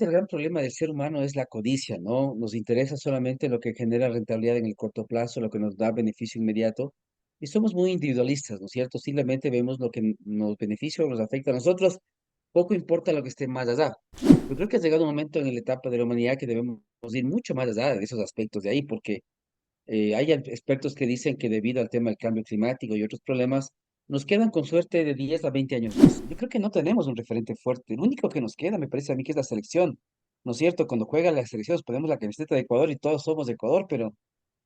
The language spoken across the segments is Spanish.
el gran problema del ser humano es la codicia, ¿no? Nos interesa solamente lo que genera rentabilidad en el corto plazo, lo que nos da beneficio inmediato, y somos muy individualistas, ¿no es cierto? Simplemente vemos lo que nos beneficia o nos afecta a nosotros, poco importa lo que esté más allá. Yo creo que ha llegado un momento en la etapa de la humanidad que debemos ir mucho más allá de esos aspectos de ahí, porque hay expertos que dicen que debido al tema del cambio climático y otros problemas, nos quedan con suerte de 10 a 20 años más. Yo creo que no tenemos un referente fuerte. Lo único que nos queda, me parece a mí, que es la selección. ¿No es cierto? Cuando juega la selección, ponemos la camiseta de Ecuador y todos somos de Ecuador, pero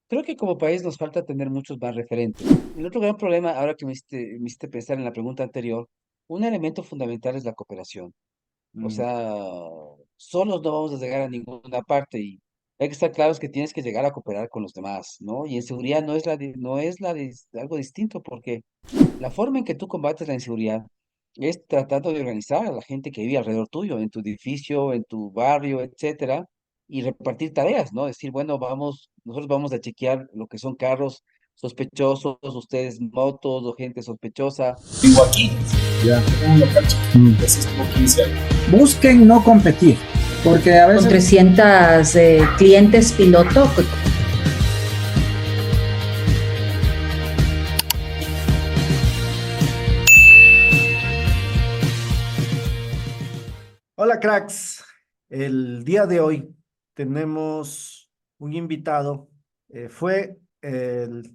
creo que como país nos falta tener muchos más referentes. El otro gran problema, ahora que me hiciste pensar en la pregunta anterior, un elemento fundamental es la cooperación. O Mm. sea, solos no vamos a llegar a ninguna parte y hay que estar claros que tienes que llegar a cooperar con los demás, ¿no? Y en seguridad no es algo distinto porque la forma en que tú combates la inseguridad es tratando de organizar a la gente que vive alrededor tuyo, en tu edificio, en tu barrio, etcétera, y repartir tareas, ¿no? Decir, bueno, nosotros vamos a chequear lo que son carros sospechosos, ustedes motos o gente sospechosa. Vivo aquí, ya tengo un local chiquito, que es como 15 años. Busquen no competir, porque a Con veces 300 clientes piloto. Hola cracks, el día de hoy tenemos un invitado, fue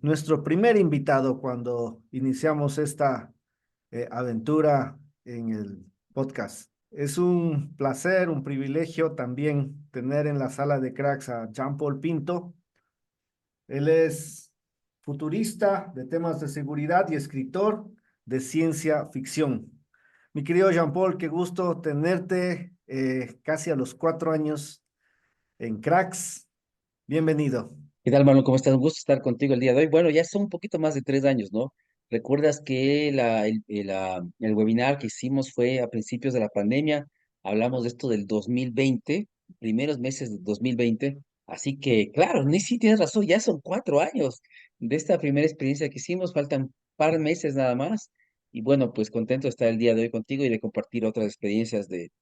nuestro primer invitado cuando iniciamos esta aventura en el podcast. Es un placer, un privilegio también tener en la sala de cracks a Jean-Paul Pinto. Él es futurista de temas de seguridad y escritor de ciencia ficción. Mi querido Jean-Paul, qué gusto tenerte casi a los 4 años en Cracks. Bienvenido. ¿Qué tal, Marlon? ¿Cómo estás? Un gusto estar contigo el día de hoy. Bueno, ya son un poquito más de 3 años, ¿no? ¿Recuerdas que el webinar que hicimos fue a principios de la pandemia? Hablamos de esto del 2020, primeros meses del 2020. Así que, claro, ni sí tienes razón, ya son 4 años de esta primera experiencia que hicimos. Faltan un par de meses nada más. Y bueno, pues contento de estar el día de hoy contigo y de compartir otras experiencias de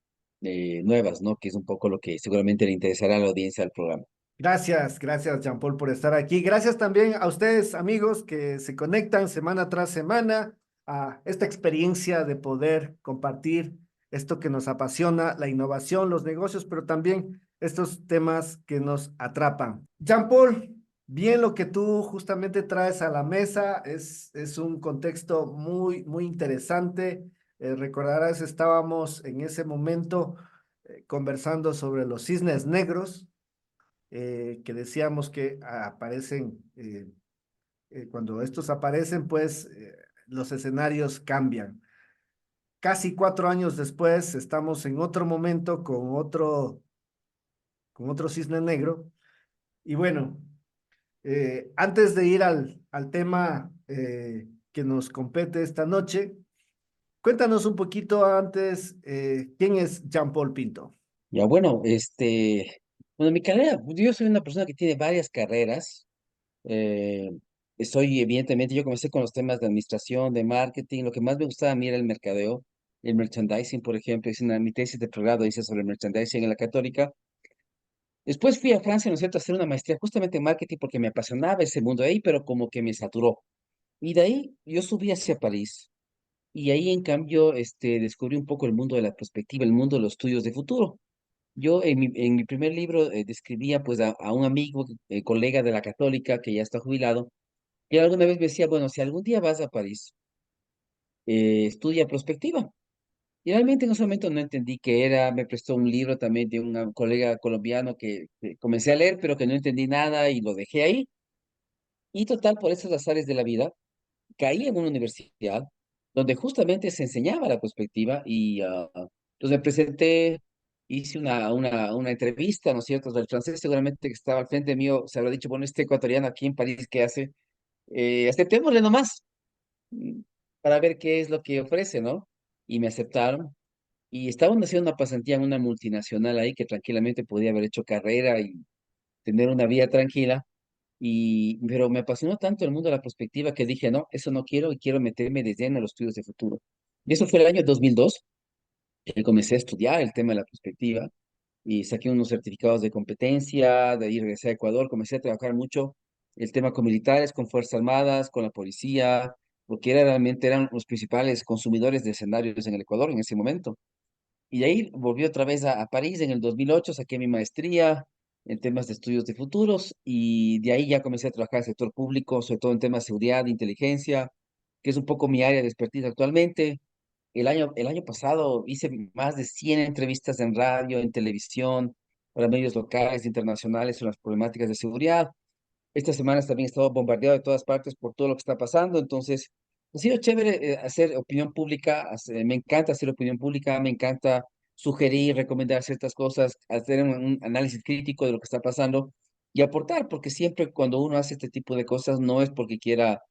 nuevas, ¿no? Que es un poco lo que seguramente le interesará a la audiencia del programa. Gracias, gracias Jean-Paul por estar aquí. Gracias también a ustedes, amigos, que se conectan semana tras semana a esta experiencia de poder compartir esto que nos apasiona, la innovación, los negocios, pero también estos temas que nos atrapan. Jean-Paul, bien lo que tú justamente traes a la mesa es un contexto muy, muy interesante. Recordarás, estábamos en ese momento conversando sobre los cisnes negros que decíamos que aparecen, cuando estos aparecen, pues los escenarios cambian. Casi 4 años después estamos en otro momento con otro cisne negro. Y bueno, antes de ir al tema que nos compete esta noche, cuéntanos un poquito antes, ¿quién es Jean-Paul Pinto? Ya, bueno, bueno, mi carrera, yo soy una persona que tiene varias carreras. eh, evidentemente, yo comencé con los temas de administración, de marketing. Lo que más me gustaba a mí era el mercadeo, el merchandising, por ejemplo. Mi tesis de progrado hice sobre merchandising en la Católica. Después fui a Francia, ¿no es cierto?, a hacer una maestría justamente en marketing porque me apasionaba ese mundo de ahí, pero como que me saturó. Y de ahí yo subí hacia París. Y ahí, en cambio, descubrí un poco el mundo de la perspectiva, el mundo de los estudios de futuro. Yo en mi primer libro describía pues a un amigo, colega de la Católica que ya está jubilado, y alguna vez me decía, bueno, si algún día vas a París, estudia prospectiva. Y realmente en ese momento no entendí qué era, me prestó un libro también de un colega colombiano que comencé a leer, pero que no entendí nada y lo dejé ahí. Y total, por esos azares de la vida, caí en una universidad donde justamente se enseñaba la perspectiva y entonces me presenté, hice una entrevista, ¿no es cierto? El francés seguramente que estaba al frente mío se habrá dicho, bueno, este ecuatoriano aquí en París, ¿qué hace? Aceptémosle nomás mm, para ver qué es lo que ofrece, ¿no? Y me aceptaron y estaban haciendo una pasantía en una multinacional ahí que tranquilamente podía haber hecho carrera y tener una vida tranquila. Pero me apasionó tanto el mundo de la perspectiva que dije, no, eso no quiero y quiero meterme desde en los estudios de futuro. Y eso fue el año 2002 que comencé a estudiar el tema de la perspectiva. y saqué unos certificados de competencia, de ahí regresé a Ecuador, comencé a trabajar mucho el tema con militares, con Fuerzas Armadas, con la policía, porque realmente eran los principales consumidores de escenarios en el Ecuador en ese momento. Y de ahí volví otra vez a París en el 2008, saqué mi maestría en temas de estudios de futuros y de ahí ya comencé a trabajar en el sector público, sobre todo en temas de seguridad, de inteligencia, que es un poco mi área de expertise actualmente. El año pasado hice más de 100 entrevistas en radio, en televisión, para medios locales, internacionales sobre las problemáticas de seguridad. Estas semanas también he estado bombardeado de todas partes por todo lo que está pasando, entonces ha sido chévere hacer opinión pública, me encanta hacer opinión pública, me encanta sugerir, recomendar ciertas cosas, hacer un análisis crítico de lo que está pasando y aportar, porque siempre cuando uno hace este tipo de cosas no es porque quiera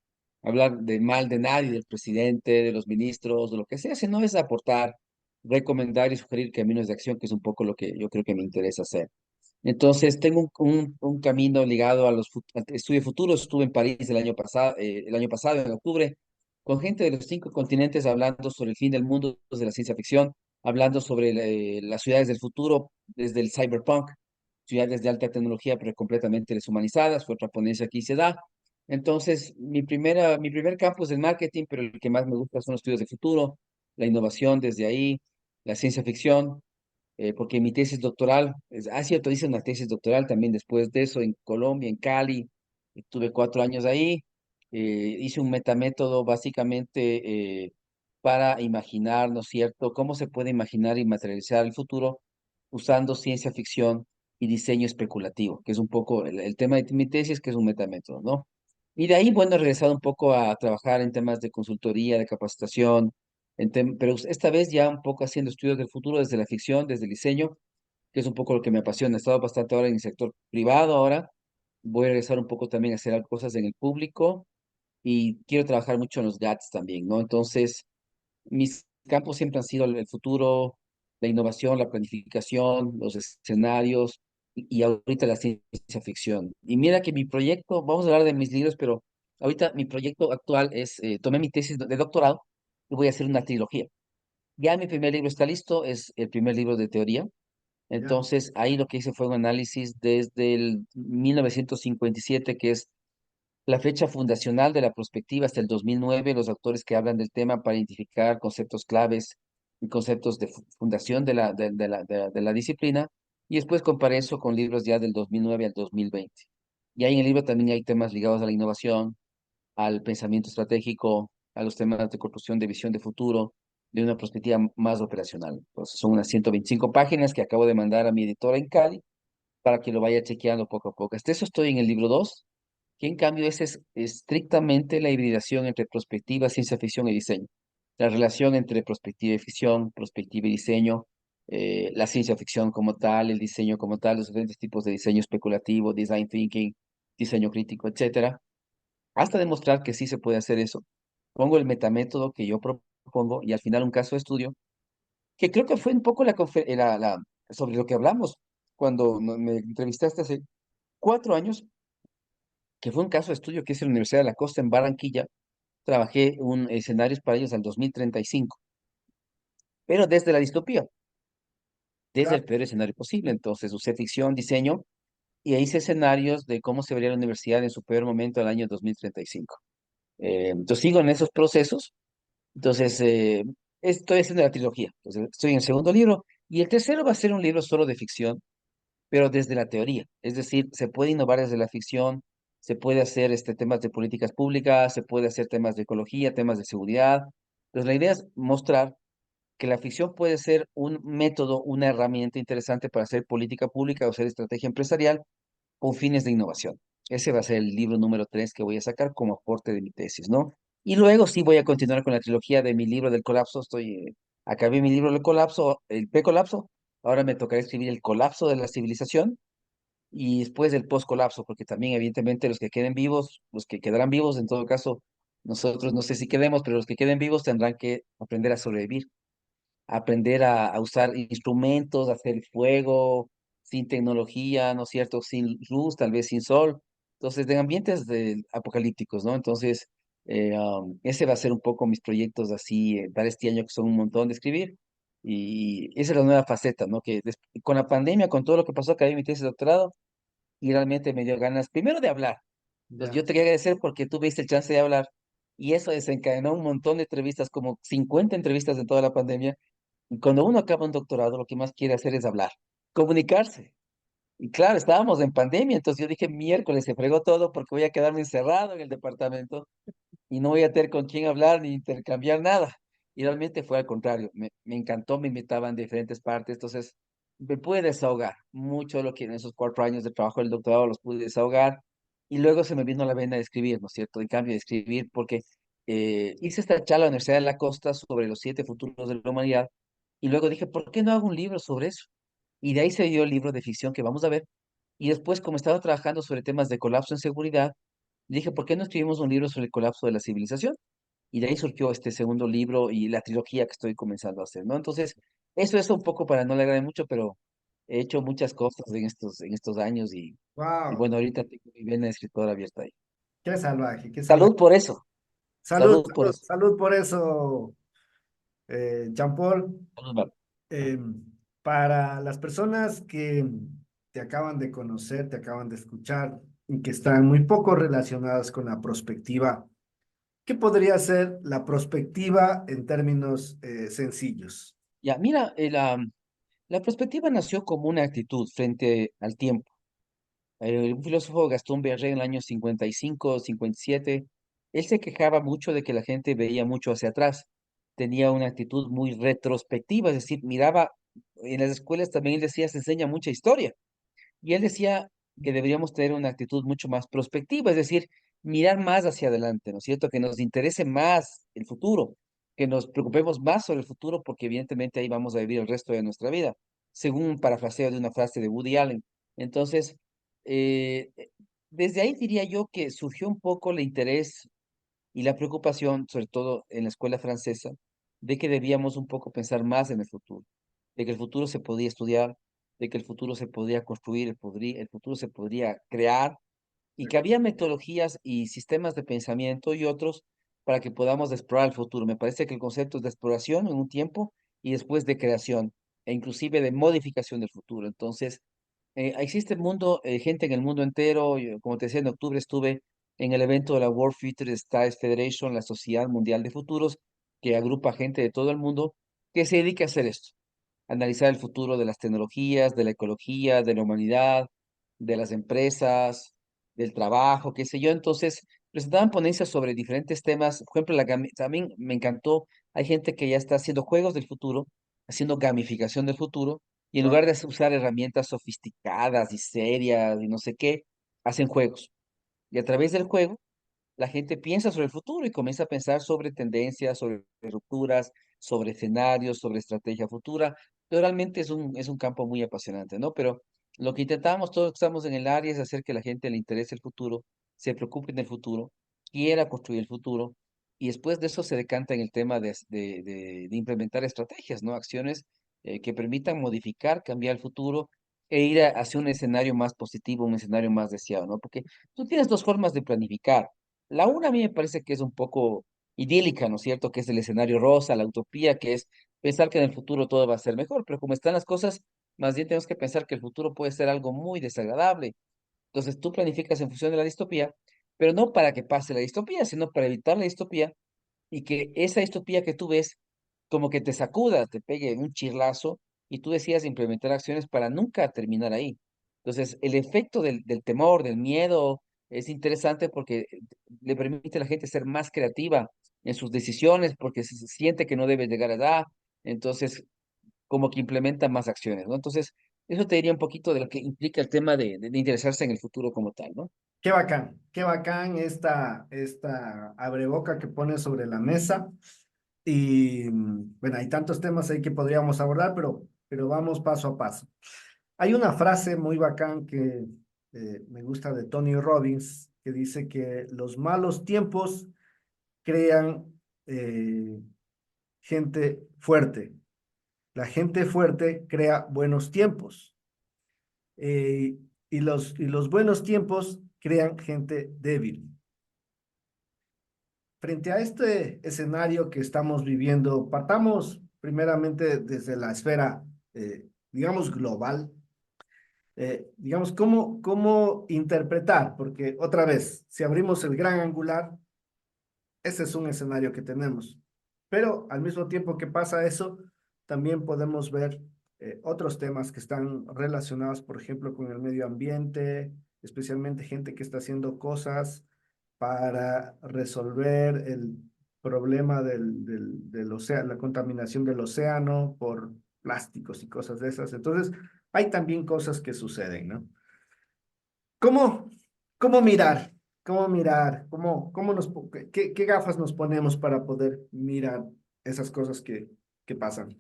hablar de mal de nadie, del presidente, de los ministros, de lo que sea, sino es aportar, recomendar y sugerir caminos de acción, que es un poco lo que yo creo que me interesa hacer. Entonces, tengo un camino ligado a al estudio futuros. Estuve en París el año pasado, en octubre, con gente de los 5 continentes hablando sobre el fin del mundo desde la ciencia ficción, hablando sobre las ciudades del futuro desde el cyberpunk, ciudades de alta tecnología pero completamente deshumanizadas. Fue otra ponencia que se da. Entonces, mi primer campo es el marketing, pero el que más me gusta son los estudios de futuro, la innovación desde ahí, la ciencia ficción porque mi tesis doctoral, cierto, hice una tesis doctoral también después de eso en Colombia, en Cali, estuve 4 años ahí, hice un metamétodo básicamente para imaginar, ¿no es cierto?, cómo se puede imaginar y materializar el futuro usando ciencia ficción y diseño especulativo, que es un poco el tema de mi tesis, que es un metamétodo, ¿no? Y de ahí, bueno, he regresado un poco a trabajar en temas de consultoría, de capacitación, pero esta vez ya un poco haciendo estudios del futuro desde la ficción, desde el diseño, que es un poco lo que me apasiona. He estado bastante ahora en el sector privado ahora. Voy a regresar un poco también a hacer cosas en el público y quiero trabajar mucho en los GATS también, ¿no? Entonces, mis campos siempre han sido el futuro, la innovación, la planificación, los escenarios y ahorita la ciencia ficción. Y mira que mi proyecto, vamos a hablar de mis libros, pero ahorita mi proyecto actual es, tomé mi tesis de doctorado y voy a hacer una trilogía. Ya mi primer libro está listo, es el primer libro de teoría. Ya, Entonces, ahí lo que hice fue un análisis desde el 1957, que es la fecha fundacional de la prospectiva, hasta el 2009, los autores que hablan del tema para identificar conceptos claves y conceptos de fundación de la disciplina, y después comparé eso con libros ya del 2009 al 2020. Y ahí en el libro también hay temas ligados a la innovación, al pensamiento estratégico, a los temas de construcción de visión de futuro, de una perspectiva más operacional. Entonces, son unas 125 páginas que acabo de mandar a mi editora en Cali para que lo vaya chequeando poco a poco. Hasta eso estoy en el libro 2, que en cambio ese es estrictamente la hibridación entre perspectiva, ciencia ficción y diseño. La relación entre perspectiva y ficción, perspectiva y diseño, la ciencia ficción como tal, el diseño como tal, los diferentes tipos de diseño especulativo, design thinking, diseño crítico, etcétera, hasta demostrar que sí se puede hacer eso. Pongo el metamétodo que yo propongo y al final un caso de estudio, que creo que fue un poco sobre lo que hablamos cuando me entrevistaste hace 4 años, que fue un caso de estudio que hice en la Universidad de la Costa en Barranquilla. Trabajé un escenarios para ellos al 2035, pero desde la distopía, desde el claro. peor escenario posible. Entonces usé ficción, diseño, y hice escenarios de cómo se vería la universidad en su peor momento al año 2035. Entonces sigo en esos procesos. Entonces, estoy haciendo la trilogía. Entonces, estoy en el segundo libro y el tercero va a ser un libro solo de ficción, pero desde la teoría. Es decir, se puede innovar desde la ficción, se puede hacer temas de políticas públicas, se puede hacer temas de ecología, temas de seguridad. Entonces, la idea es mostrar que la ficción puede ser un método, una herramienta interesante para hacer política pública o hacer estrategia empresarial con fines de innovación. Ese va a ser el libro número 3 que voy a sacar como aporte de mi tesis, ¿no? Y luego sí voy a continuar con la trilogía de mi libro del colapso. Acabé mi libro del colapso, el precolapso. Ahora me tocará escribir el colapso de la civilización y después el poscolapso, porque también evidentemente los que queden vivos, los que quedarán vivos, en todo caso, nosotros no sé si quedemos, pero los que queden vivos tendrán que aprender a sobrevivir, aprender a usar instrumentos, a hacer fuego, sin tecnología, ¿no es cierto? Sin luz, tal vez sin sol. Entonces, de ambientes apocalípticos, ¿no? Entonces, ese va a ser un poco mis proyectos así, para este año, que son un montón de escribir. Y esa es la nueva faceta, ¿no? Que con la pandemia, con todo lo que pasó, acabé mi tesis de doctorado y realmente me dio ganas, primero de hablar. Entonces, Ya. yo te quería agradecer porque tú viste el chance de hablar y eso desencadenó un montón de entrevistas, como 50 entrevistas en toda la pandemia. Y cuando uno acaba un doctorado, lo que más quiere hacer es hablar, comunicarse. Y claro, estábamos en pandemia, entonces yo dije, miércoles se fregó todo porque voy a quedarme encerrado en el departamento y no voy a tener con quién hablar ni intercambiar nada. Y realmente fue al contrario, me encantó, me invitaban de diferentes partes, entonces me pude desahogar mucho de lo que en esos 4 años de trabajo del doctorado los pude desahogar. Y luego se me vino la vena de escribir, ¿no es cierto? En cambio de escribir, porque hice esta charla en la Universidad de la Costa sobre los 7 futuros de la humanidad. Y luego dije, ¿por qué no hago un libro sobre eso? Y de ahí se dio el libro de ficción que vamos a ver. Y después, como estaba trabajando sobre temas de colapso en seguridad, dije, ¿por qué no escribimos un libro sobre el colapso de la civilización? Y de ahí surgió este segundo libro y la trilogía que estoy comenzando a hacer, ¿no? Entonces, eso es un poco para no alargar mucho, pero he hecho muchas cosas en estos años y Wow, bueno, ahorita tengo mi vena de escritor abierta ahí. qué salvaje, qué salvaje. Salud por eso, Salud, salud por salud, eso. salud por eso, Jean-Paul. Salud, Mar- Eh, para las personas que te acaban de conocer, te acaban de escuchar y que están muy poco relacionadas con la prospectiva, ¿qué podría ser la prospectiva en términos sencillos? Ya, mira, la perspectiva nació como una actitud frente al tiempo. Un filósofo, Gastón Berger, en el año 55, 57, él se quejaba mucho de que la gente veía mucho hacia atrás, tenía una actitud muy retrospectiva, es decir, miraba, en las escuelas también él decía, se enseña mucha historia, y él decía que deberíamos tener una actitud mucho más prospectiva, es decir, mirar más hacia adelante, ¿no es cierto? Que nos interese más el futuro, que nos preocupemos más sobre el futuro, porque evidentemente ahí vamos a vivir el resto de nuestra vida, según un parafraseo de una frase de Woody Allen. Entonces, eh, eh, desde ahí diría yo que surgió un poco el interés y la preocupación, sobre todo en la escuela francesa, de que debíamos un poco pensar más en el futuro, de que el futuro se podía estudiar, de que el futuro se podría construir, el futuro se podría crear, y que había metodologías y sistemas de pensamiento y otros para que podamos explorar el futuro. Me parece que el concepto es de exploración en un tiempo y después de creación, e inclusive de modificación del futuro. Entonces, existe mundo, gente en el mundo entero. Yo, como te decía, en octubre estuve en el evento de la World Future Studies Federation, la Sociedad Mundial de Futuros, que agrupa gente de todo el mundo que se dedica a hacer esto, analizar el futuro de las tecnologías, de la ecología, de la humanidad, de las empresas, del trabajo, qué sé yo. Entonces, presentaban ponencias sobre diferentes temas. Por ejemplo, también me encantó, hay gente que ya está haciendo juegos del futuro, haciendo gamificación del futuro, y en Wow. lugar de usar herramientas sofisticadas y serias y no sé qué, hacen juegos. Y a través del juego, la gente piensa sobre el futuro y comienza a pensar sobre tendencias, sobre rupturas, sobre escenarios, sobre estrategia futura. Pero realmente es un campo muy apasionante, ¿no? Pero lo que intentamos todos que estamos en el área es hacer que la gente le interese el futuro, se preocupe del futuro, quiera construir el futuro, y después de eso se decanta en el tema de implementar estrategias, ¿no? Acciones que permitan modificar, cambiar el futuro e ir hacia un escenario más positivo, un escenario más deseado, ¿no? Porque tú tienes dos formas de planificar. La una a mí me parece que es un poco idílica, ¿no es cierto? Que es el escenario rosa, la utopía, que es pensar que en el futuro todo va a ser mejor, pero como están las cosas, más bien tenemos que pensar que el futuro puede ser algo muy desagradable. Entonces tú planificas en función de la distopía, pero no para que pase la distopía, sino para evitar la distopía y que esa distopía que tú ves como que te sacuda, te pegue un chirlazo y tú decidas implementar acciones para nunca terminar ahí. Entonces, el efecto del temor, del miedo, es interesante porque le permite a la gente ser más creativa en sus decisiones porque se siente que no debe llegar a edad, entonces como que implementa más acciones, ¿no? Entonces, eso te diría un poquito de lo que implica el tema de interesarse en el futuro como tal, ¿no? Qué bacán esta abreboca que pones sobre la mesa. Y bueno, hay tantos temas ahí que podríamos abordar, pero vamos paso a paso. Hay una frase muy bacán que me gusta de Tony Robbins, que dice que los malos tiempos crean gente fuerte. La gente fuerte crea buenos tiempos. eh, y los buenos tiempos crean gente débil. Frente a este escenario que estamos viviendo, partamos primeramente desde la esfera, digamos, global, digamos, cómo interpretar, porque otra vez, si abrimos el gran angular, ese es un escenario que tenemos. Pero al mismo tiempo que pasa eso, también podemos ver otros temas que están relacionados, por ejemplo, con el medio ambiente, especialmente gente que está haciendo cosas para resolver el problema del océano, la contaminación del océano por plásticos y cosas de esas. Entonces, hay también cosas que suceden, ¿no? ¿Cómo, cómo mirar? ¿Cómo mirar? ¿Qué gafas nos ponemos para poder mirar esas cosas que pasan?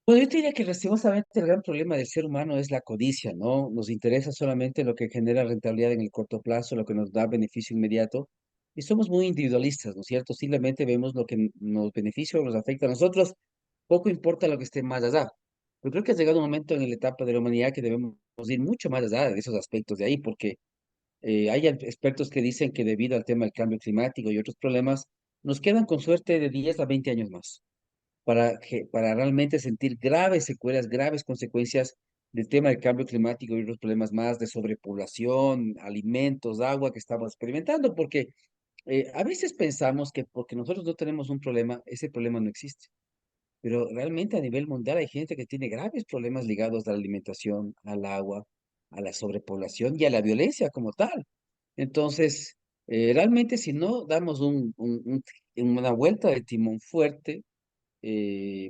Bueno, yo te diría que lastimosamente el gran problema del ser humano es la codicia, ¿no? Nos interesa solamente lo que genera rentabilidad en el corto plazo, lo que nos da beneficio inmediato, y somos muy individualistas, ¿no es cierto? Simplemente vemos lo que nos beneficia o nos afecta a nosotros, poco importa lo que esté más allá. Yo creo que ha llegado un momento en la etapa de la humanidad que debemos ir mucho más allá de esos aspectos de ahí, porque hay expertos que dicen que debido al tema del cambio climático y otros problemas, nos quedan con suerte de 10 a 20 años más para realmente sentir graves secuelas, graves consecuencias del tema del cambio climático y otros problemas más de sobrepoblación, alimentos, agua que estamos experimentando, porque a veces pensamos que porque nosotros no tenemos un problema, ese problema no existe. Pero realmente a nivel mundial hay gente que tiene graves problemas ligados a la alimentación, al agua, a la sobrepoblación y a la violencia como tal. Entonces, realmente si no damos una vuelta de timón fuerte,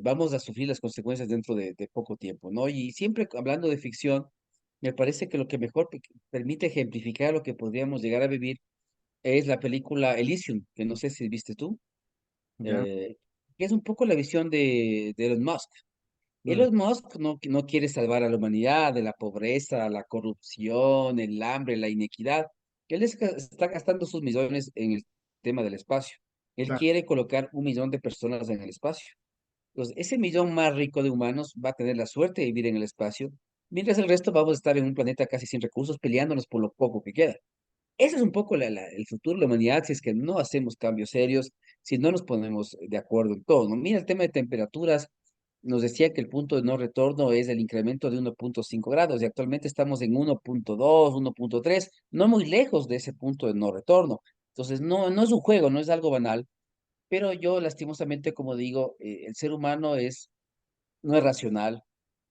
vamos a sufrir las consecuencias dentro de poco tiempo, ¿no? Y siempre hablando de ficción, me parece que lo que mejor permite ejemplificar lo que podríamos llegar a vivir es la película Elysium, que no sé si viste tú, ¿Ya? eh, que es un poco la visión de Elon Musk. Mm, Elon Musk no quiere salvar a la humanidad de la pobreza, la corrupción, el hambre, la inequidad. Él está gastando sus millones en el tema del espacio. Él claro, quiere colocar 1 millón de personas en el espacio. Entonces, ese millón más rico de humanos va a tener la suerte de vivir en el espacio, mientras el resto vamos a estar en un planeta casi sin recursos peleándonos por lo poco que queda. Ese es un poco el futuro de la humanidad si es que no hacemos cambios serios, si no nos ponemos de acuerdo en todo, ¿no? Mira el tema de temperaturas, nos decía que el punto de no retorno es el incremento de 1,5 grados y actualmente estamos en 1,2, 1,3, no muy lejos de ese punto de no retorno. Entonces, no es un juego, no es algo banal, pero yo lastimosamente, como digo, el ser humano no es racional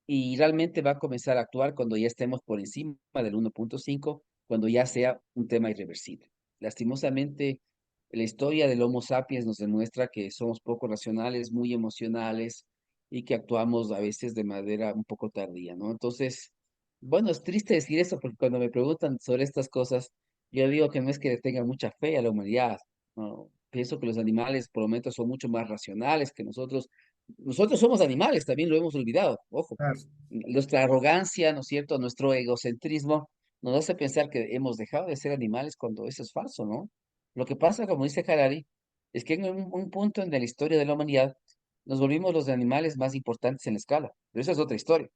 y realmente va a comenzar a actuar cuando ya estemos por encima del 1,5, cuando ya sea un tema irreversible. Lastimosamente, la historia del Homo sapiens nos demuestra que somos poco racionales, muy emocionales y que actuamos a veces de manera un poco tardía, ¿no? Entonces, bueno, es triste decir eso porque cuando me preguntan sobre estas cosas, yo digo que no es que le tenga mucha fe a la humanidad, ¿no? Pienso que los animales por momentos son mucho más racionales que nosotros. Nosotros somos animales, también lo hemos olvidado, ojo. claro, Nuestra arrogancia, ¿no es cierto? Nuestro egocentrismo nos hace pensar que hemos dejado de ser animales cuando eso es falso, ¿no? Lo que pasa, como dice Harari, es que en un punto en la historia de la humanidad nos volvimos los animales más importantes en la escala, pero esa es otra historia.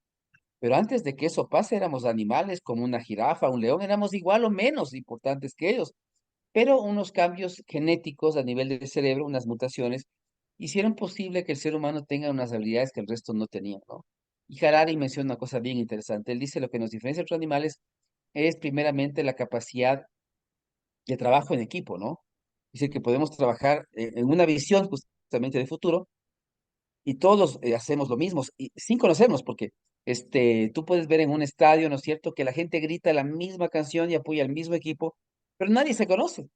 Pero antes de que eso pase, éramos animales como una jirafa, un león, éramos igual o menos importantes que ellos, pero unos cambios genéticos a nivel del cerebro, unas mutaciones, hicieron posible que el ser humano tenga unas habilidades que el resto no tenía, ¿no? Y Harari menciona una cosa bien interesante. Él dice lo que nos diferencia de otros animales es primeramente la capacidad de trabajo en equipo, ¿no? Dice que podemos trabajar en una visión justamente de futuro y todos hacemos lo mismo y sin conocernos, porque tú puedes ver en un estadio, ¿no es cierto?, que la gente grita la misma canción y apoya al mismo equipo, pero nadie se conoce.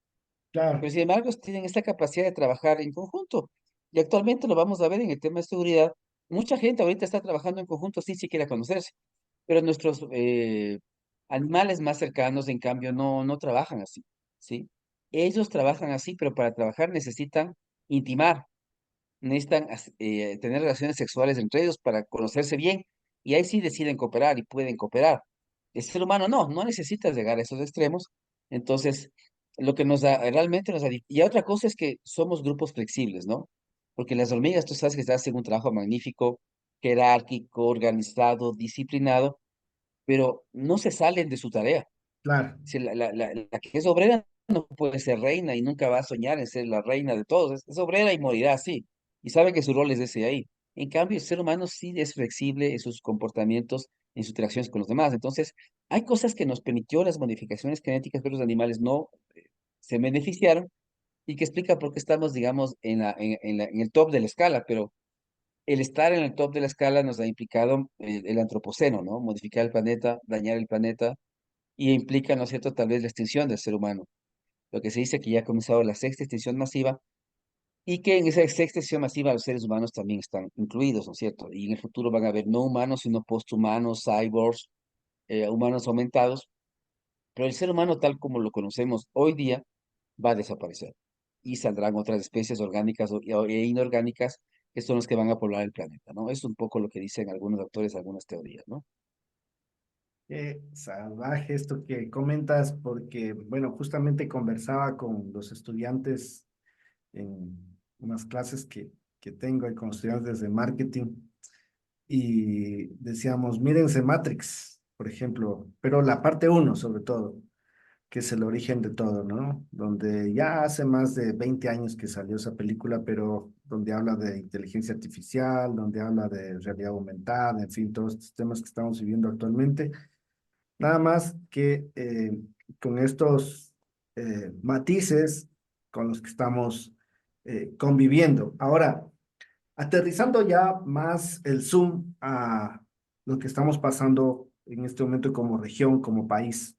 claro, Pero sin embargo, tienen esta capacidad de trabajar en conjunto. Y actualmente lo vamos a ver en el tema de seguridad. Mucha gente ahorita está trabajando en conjunto sin siquiera conocerse, pero nuestros animales más cercanos, en cambio, no trabajan así, ¿sí? Ellos trabajan así, pero para trabajar necesitan intimar, necesitan tener relaciones sexuales entre ellos para conocerse bien, y ahí sí deciden cooperar y pueden cooperar. El ser humano no necesita llegar a esos extremos, entonces lo que realmente nos da, y otra cosa es que somos grupos flexibles, ¿no? Porque las hormigas, tú sabes que hacen un trabajo magnífico, jerárquico, organizado, disciplinado, pero no se salen de su tarea. claro. Si la que es obrera no puede ser reina y nunca va a soñar en ser la reina de todos, es obrera y morirá así. y sabe que su rol es ese ahí. En cambio, el ser humano sí es flexible en sus comportamientos, en sus interacciones con los demás. Entonces, hay cosas que nos permitió las modificaciones genéticas que otros animales no se beneficiaron y que explica por qué estamos, digamos, en el top de la escala, pero el estar en el top de la escala nos ha implicado el antropoceno, ¿no? Modificar el planeta, dañar el planeta, y implica, ¿no es cierto?, tal vez la extinción del ser humano. Lo que se dice que ya ha comenzado la sexta extinción masiva y que en esa sexta extinción masiva los seres humanos también están incluidos, ¿no es cierto? Y en el futuro van a haber no humanos, sino posthumanos, cyborgs, humanos aumentados, pero el ser humano tal como lo conocemos hoy día va a desaparecer y saldrán otras especies orgánicas e inorgánicas que son los que van a poblar el planeta, ¿no? Es un poco lo que dicen algunos autores, algunas teorías, ¿no? Qué salvaje esto que comentas, porque, bueno, justamente conversaba con los estudiantes en unas clases que tengo y con estudiantes de marketing y decíamos, mírense Matrix, por ejemplo, pero la parte uno sobre todo, que es el origen de todo, ¿no? Donde ya hace más de 20 años que salió esa película, pero donde habla de inteligencia artificial, donde habla de realidad aumentada, en fin, todos estos temas que estamos viviendo actualmente. Nada más que con estos matices con los que estamos conviviendo. Ahora, aterrizando ya más el zoom a lo que estamos pasando en este momento como región, como país.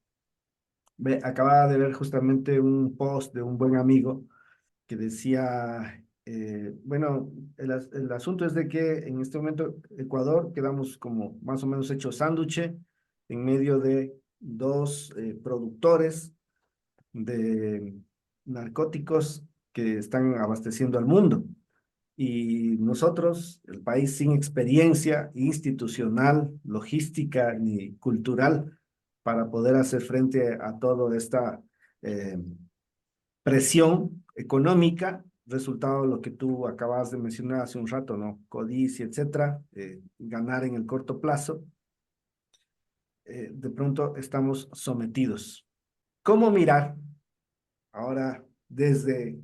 Acababa de ver justamente un post de un buen amigo que decía, bueno, el asunto es de que en este momento Ecuador quedamos como más o menos hecho sándwich en medio de dos productores de narcóticos que están abasteciendo al mundo. Y nosotros, el país sin experiencia institucional, logística ni cultural para poder hacer frente a toda esta eh, presión económica, resultado de lo que tú acabas de mencionar hace un rato, ¿no? Codicia, etcétera, ganar en el corto plazo, de pronto estamos sometidos. ¿Cómo mirar ahora desde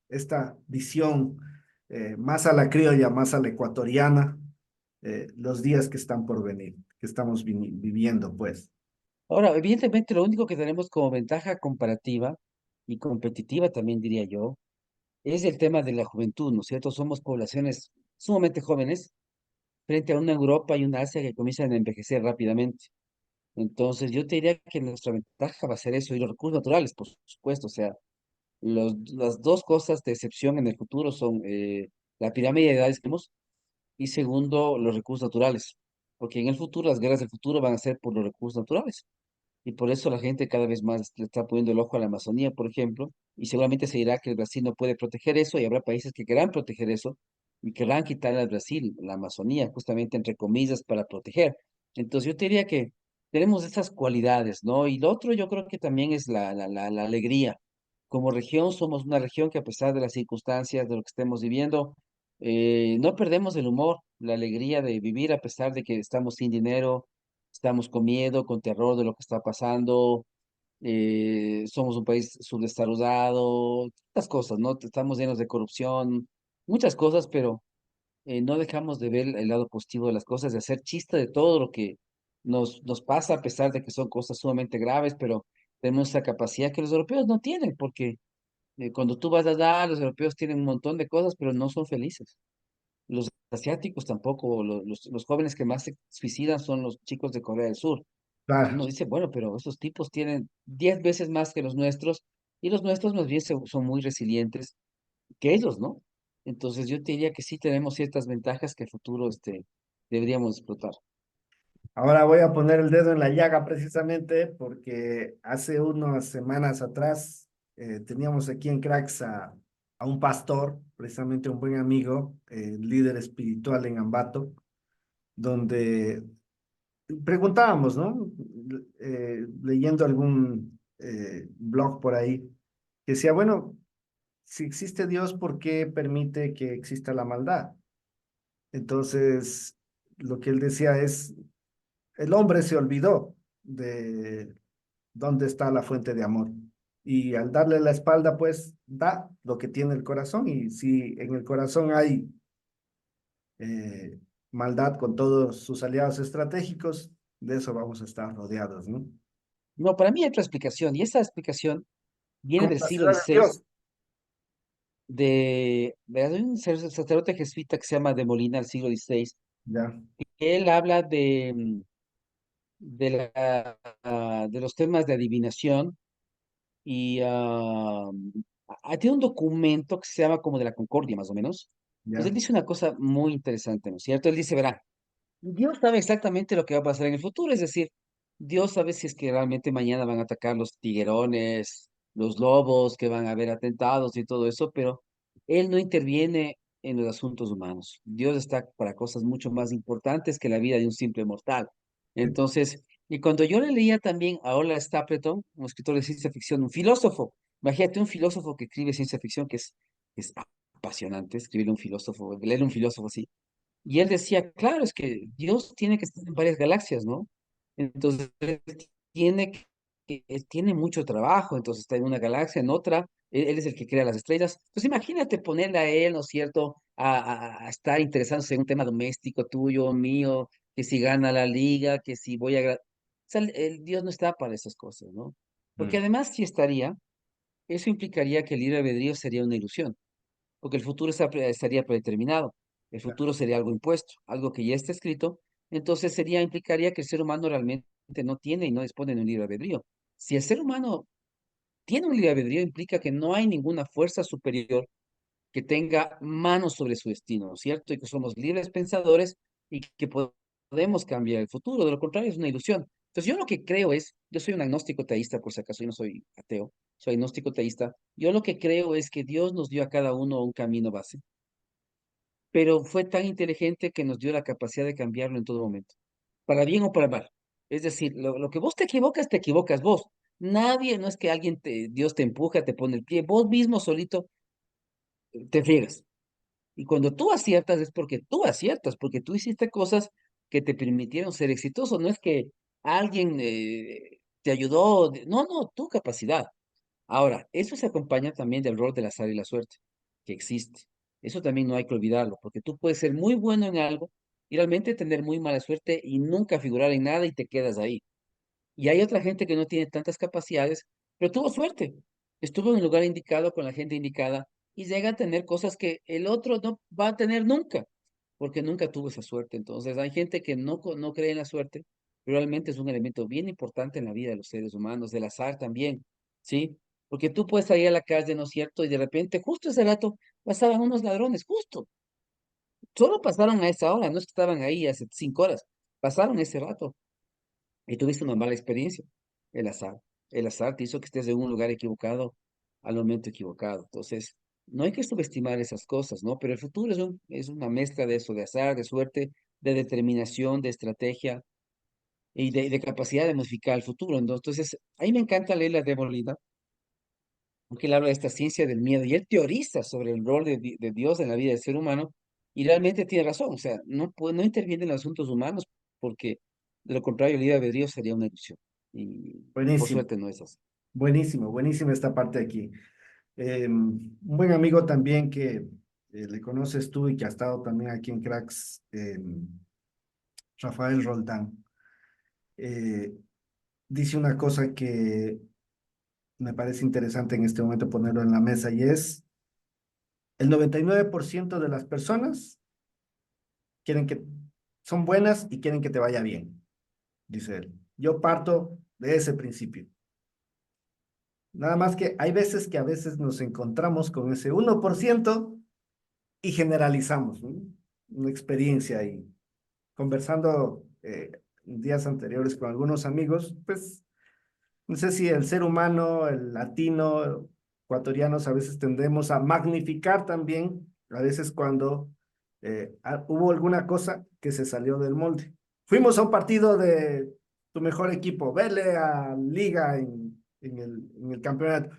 esta visión más a la criolla, más a la ecuatoriana, los días que están por venir, que estamos viviendo, pues? Ahora, evidentemente, lo único que tenemos como ventaja comparativa y competitiva, también diría yo, es el tema de la juventud, ¿no es cierto? Somos poblaciones sumamente jóvenes frente a una Europa y una Asia que comienzan a envejecer rápidamente. Entonces, yo te diría que nuestra ventaja va a ser eso y los recursos naturales, por supuesto. O sea, las dos cosas de excepción en el futuro son la pirámide de edades que tenemos y segundo, los recursos naturales. Porque en el futuro, las guerras del futuro van a ser por los recursos naturales. Y por eso la gente cada vez más le está poniendo el ojo a la Amazonía, por ejemplo, y seguramente se dirá que el Brasil no puede proteger eso y habrá países que querrán proteger eso y querrán quitarle al Brasil la Amazonía, justamente entre comillas, para proteger. Entonces yo te diría que tenemos esas cualidades, ¿no? Y lo otro yo creo que también es la alegría. Como región somos una región que a pesar de las circunstancias, de lo que estemos viviendo, no perdemos el humor, la alegría de vivir a pesar de que estamos sin dinero, estamos con miedo, con terror de lo que está pasando, somos un país subdesarrollado, estas cosas, ¿no? Estamos llenos de corrupción, muchas cosas, pero no dejamos de ver el lado positivo de las cosas, de hacer chiste de todo lo que nos pasa, a pesar de que son cosas sumamente graves, pero tenemos esa capacidad que los europeos no tienen, porque cuando tú vas allá, los europeos tienen un montón de cosas, pero no son felices. Los asiáticos tampoco, los jóvenes que más se suicidan son los chicos de Corea del Sur. Y Claro. uno dice, bueno, pero esos tipos tienen 10 veces más que los nuestros y los nuestros más bien son muy resilientes que ellos, ¿no? Entonces yo te diría que sí tenemos ciertas ventajas que a futuro deberíamos explotar. Ahora voy a poner el dedo en la llaga precisamente porque hace unas semanas atrás teníamos aquí en Cracks a un pastor, precisamente un buen amigo, líder espiritual en Ambato, donde preguntábamos, ¿no? Leyendo algún blog por ahí, que decía, bueno, si existe Dios, ¿por qué permite que exista la maldad? Entonces, lo que él decía es, el hombre se olvidó de dónde está la fuente de amor. Y al darle la espalda, pues da lo que tiene el corazón. Y si en el corazón hay eh, maldad con todos sus aliados estratégicos, de eso vamos a estar rodeados, ¿no? No, para mí hay otra explicación, y esa explicación viene Como del la siglo ciudad de XVI, Dios. hay un sacerdote jesuita que se llama de Molina, del siglo XVI. Ya, Él habla de los temas de adivinación y tiene un documento que se llama como de la Concordia, más o menos. Entonces él ya. dice una cosa muy interesante, ¿no es cierto? Él dice, verá, Dios sabe exactamente lo que va a pasar en el futuro, es decir, Dios sabe si es que realmente mañana van a atacar los tiguerones, los lobos, que van a haber atentados y todo eso, pero Él no interviene en los asuntos humanos. Dios está para cosas mucho más importantes que la vida de un simple mortal. Entonces, y cuando yo le leía también a Orla Stapleton, un escritor de ciencia ficción, un filósofo, imagínate un filósofo que escribe ciencia ficción, es apasionante, escribir un filósofo, leer un filósofo así. Y él decía, claro, es que Dios tiene que estar en varias galaxias, ¿no? Entonces, tiene él tiene mucho trabajo, entonces está en una galaxia, en otra, él es el que crea las estrellas. Entonces, imagínate ponerle a él, ¿no es cierto?, a estar interesándose en un tema doméstico tuyo, mío, que si gana la liga, que si voy a... O sea, Dios no está para esas cosas, ¿no? Porque Mm, además, si estaría, eso implicaría que el libre albedrío sería una ilusión porque el futuro estaría predeterminado. El futuro sería algo impuesto, algo que ya está escrito, entonces implicaría que el ser humano realmente no tiene y no dispone de un libre albedrío. Si el ser humano tiene un libre albedrío, implica que no hay ninguna fuerza superior que tenga manos sobre su destino, ¿no es cierto? Y que somos libres pensadores y que podemos cambiar el futuro. De lo contrario, es una ilusión. Entonces, yo lo que creo es, yo soy un agnóstico teísta, por si acaso, yo no soy ateo, soy agnóstico teísta. Yo lo que creo es que Dios nos dio a cada uno un camino base, pero fue tan inteligente que nos dio la capacidad de cambiarlo en todo momento, para bien o para mal. Es decir, lo que vos te equivocas vos. Nadie, no es que Dios te empuja, te pone el pie, vos mismo solito te friegas. Y cuando tú aciertas es porque tú aciertas, porque tú hiciste cosas que te permitieron ser exitoso. No es que alguien te ayudó, no, tu capacidad. Ahora, eso se acompaña también del rol del azar y la suerte, que existe. Eso también no hay que olvidarlo, porque tú puedes ser muy bueno en algo y realmente tener muy mala suerte y nunca figurar en nada y te quedas ahí. Y hay otra gente que no tiene tantas capacidades, pero tuvo suerte. Estuvo en el lugar indicado con la gente indicada y llega a tener cosas que el otro no va a tener nunca, porque nunca tuvo esa suerte. Entonces, hay gente que no cree en la suerte, pero realmente es un elemento bien importante en la vida de los seres humanos, del azar también, ¿sí? Porque tú puedes salir a la calle, ¿no es cierto? Y de repente, justo ese rato, pasaban unos ladrones, justo. Solo pasaron a esa hora, no es que estaban ahí hace 5 horas, pasaron ese rato y tuviste una mala experiencia. El azar. El azar te hizo que estés en un lugar equivocado al momento equivocado. Entonces, no hay que subestimar esas cosas, ¿no? Pero el futuro es una mezcla de eso, de azar, de suerte, de determinación, de estrategia y de capacidad de modificar el futuro. Entonces, a mí me encanta leer la de Molina, porque él habla de esta ciencia del miedo y él teoriza sobre el rol de Dios en la vida del ser humano y realmente tiene razón. O sea, no interviene en los asuntos humanos porque de lo contrario el libre albedrío sería una ilusión. Y por buenísimo, suerte no es así. buenísimo, buenísima esta parte aquí. Un buen amigo también que le conoces tú y que ha estado también aquí en Cracks, Rafael Roldán, eh, dice una cosa que me parece interesante en este momento ponerlo en la mesa y es el 99% de las personas quieren que son buenas y quieren que te vaya bien, dice él. Yo parto de ese principio. Nada más que hay veces que a veces nos encontramos con ese 1% y generalizamos, ¿no? Una experiencia ahí. Conversando días anteriores con algunos amigos, pues no sé si el ser humano, el latino, ecuatorianos, a veces tendemos a magnificar también, a veces cuando hubo alguna cosa que se salió del molde. Fuimos a un partido de tu mejor equipo, verle a Liga en el campeonato.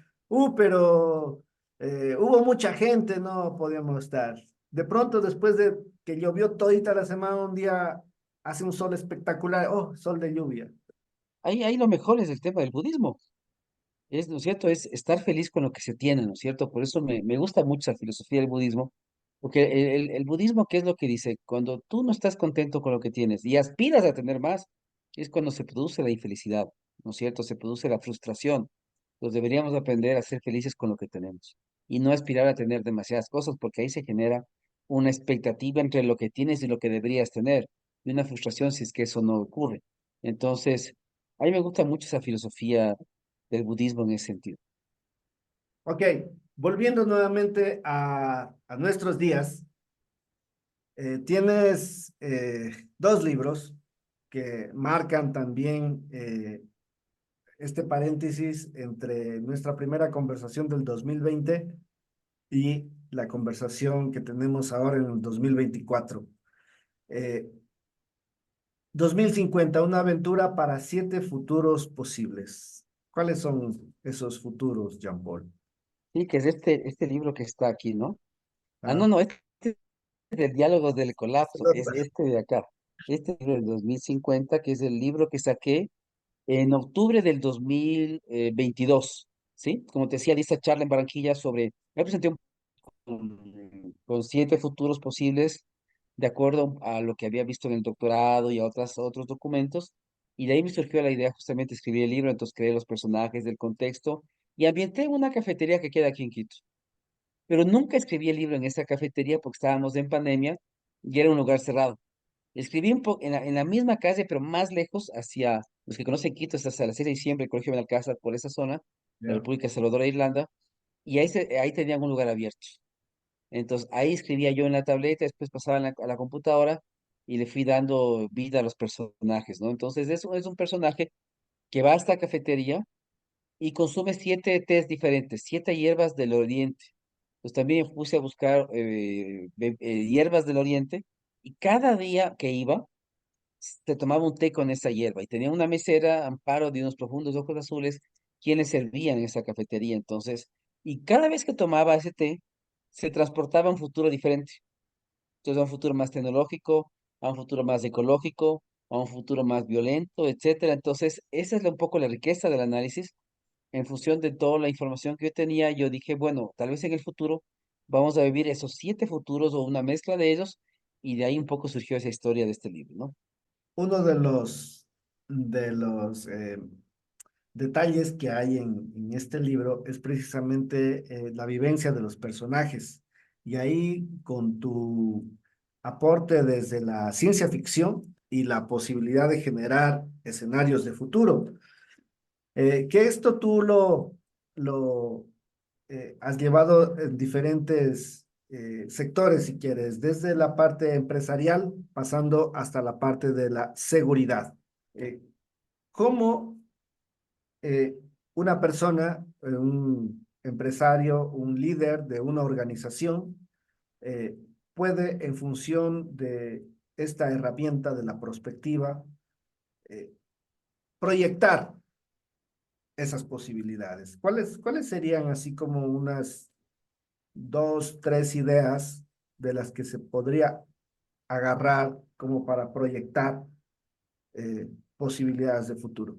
Pero hubo mucha gente, no podíamos estar. De pronto, después de que llovió todita la semana, un día hace un sol espectacular, oh, sol de lluvia. Ahí lo mejor es el tema del budismo. ¿No es cierto? Es estar feliz con lo que se tiene, ¿no es cierto? Por eso me gusta mucho la filosofía del budismo, Porque el budismo, ¿qué es lo que dice? Cuando tú no estás contento con lo que tienes y aspiras a tener más, es cuando se produce la infelicidad, ¿no es cierto? Se produce la frustración. Pues deberíamos aprender a ser felices con lo que tenemos y no aspirar a tener demasiadas cosas, porque ahí se genera una expectativa entre lo que tienes y lo que deberías tener, y una frustración si es que eso no ocurre. Entonces, a mí me gusta mucho esa filosofía del budismo en ese sentido. Ok, volviendo nuevamente a nuestros días, tienes dos libros que marcan también este paréntesis entre nuestra primera conversación del 2020 y la conversación que tenemos ahora en el 2024. Eh, 2050, una aventura para 7 futuros posibles. ¿Cuáles son esos futuros, Jean-Paul? Sí, que es este libro que está aquí, ¿no? Ah, Ah, no, no, este es de Diálogos del Colapso, es este de acá. Este libro del 2050, que es el libro que saqué en octubre del 2022, ¿sí? Como te decía, di esta charla en Barranquilla sobre, me presenté con 7 futuros posibles de acuerdo a lo que había visto en el doctorado y a otros documentos, y de ahí me surgió la idea justamente de escribir el libro, entonces creé los personajes del contexto y ambienté en una cafetería que queda aquí en Quito. Pero nunca escribí el libro en esa cafetería porque estábamos en pandemia y era un lugar cerrado. Escribí un poco en la misma calle, pero más lejos, hacia los que conocen Quito, es hasta la 6 de diciembre, el Colegio Benalcázar, por esa zona, la ya. República de Salvador e Irlanda, y ahí tenían un lugar abierto. Entonces ahí escribía yo en la tableta, después pasaba a la computadora y le fui dando vida a los personajes, ¿no? Entonces eso es un personaje que va a esta cafetería y consume 7 tés diferentes, 7 hierbas del oriente. Pues también puse a buscar hierbas del oriente y cada día que iba se tomaba un té con esa hierba y tenía una mesera, Amparo, de unos profundos ojos azules, quienes servían en esa cafetería. Entonces, y cada vez que tomaba ese té, se transportaba a un futuro diferente. Entonces, a un futuro más tecnológico, a un futuro más ecológico, a un futuro más violento, etcétera. Entonces, esa es un poco la riqueza del análisis. En función de toda la información que yo tenía, yo dije, bueno, tal vez en el futuro vamos a vivir esos 7 futuros o una mezcla de ellos, y de ahí un poco surgió esa historia de este libro, ¿no? Uno de los detalles que hay en este libro es precisamente la vivencia de los personajes. Y ahí, con tu aporte desde la ciencia ficción y la posibilidad de generar escenarios de futuro, que esto tú lo has llevado en diferentes sectores, si quieres, desde la parte empresarial, pasando hasta la parte de la seguridad. Eh, ¿Cómo una persona, un empresario, un líder de una organización, eh, puede, en función de esta herramienta de la prospectiva, eh, proyectar esas posibilidades? ¿Cuáles serían así como unas 2, 3 ideas de las que se podría agarrar como para proyectar posibilidades de futuro?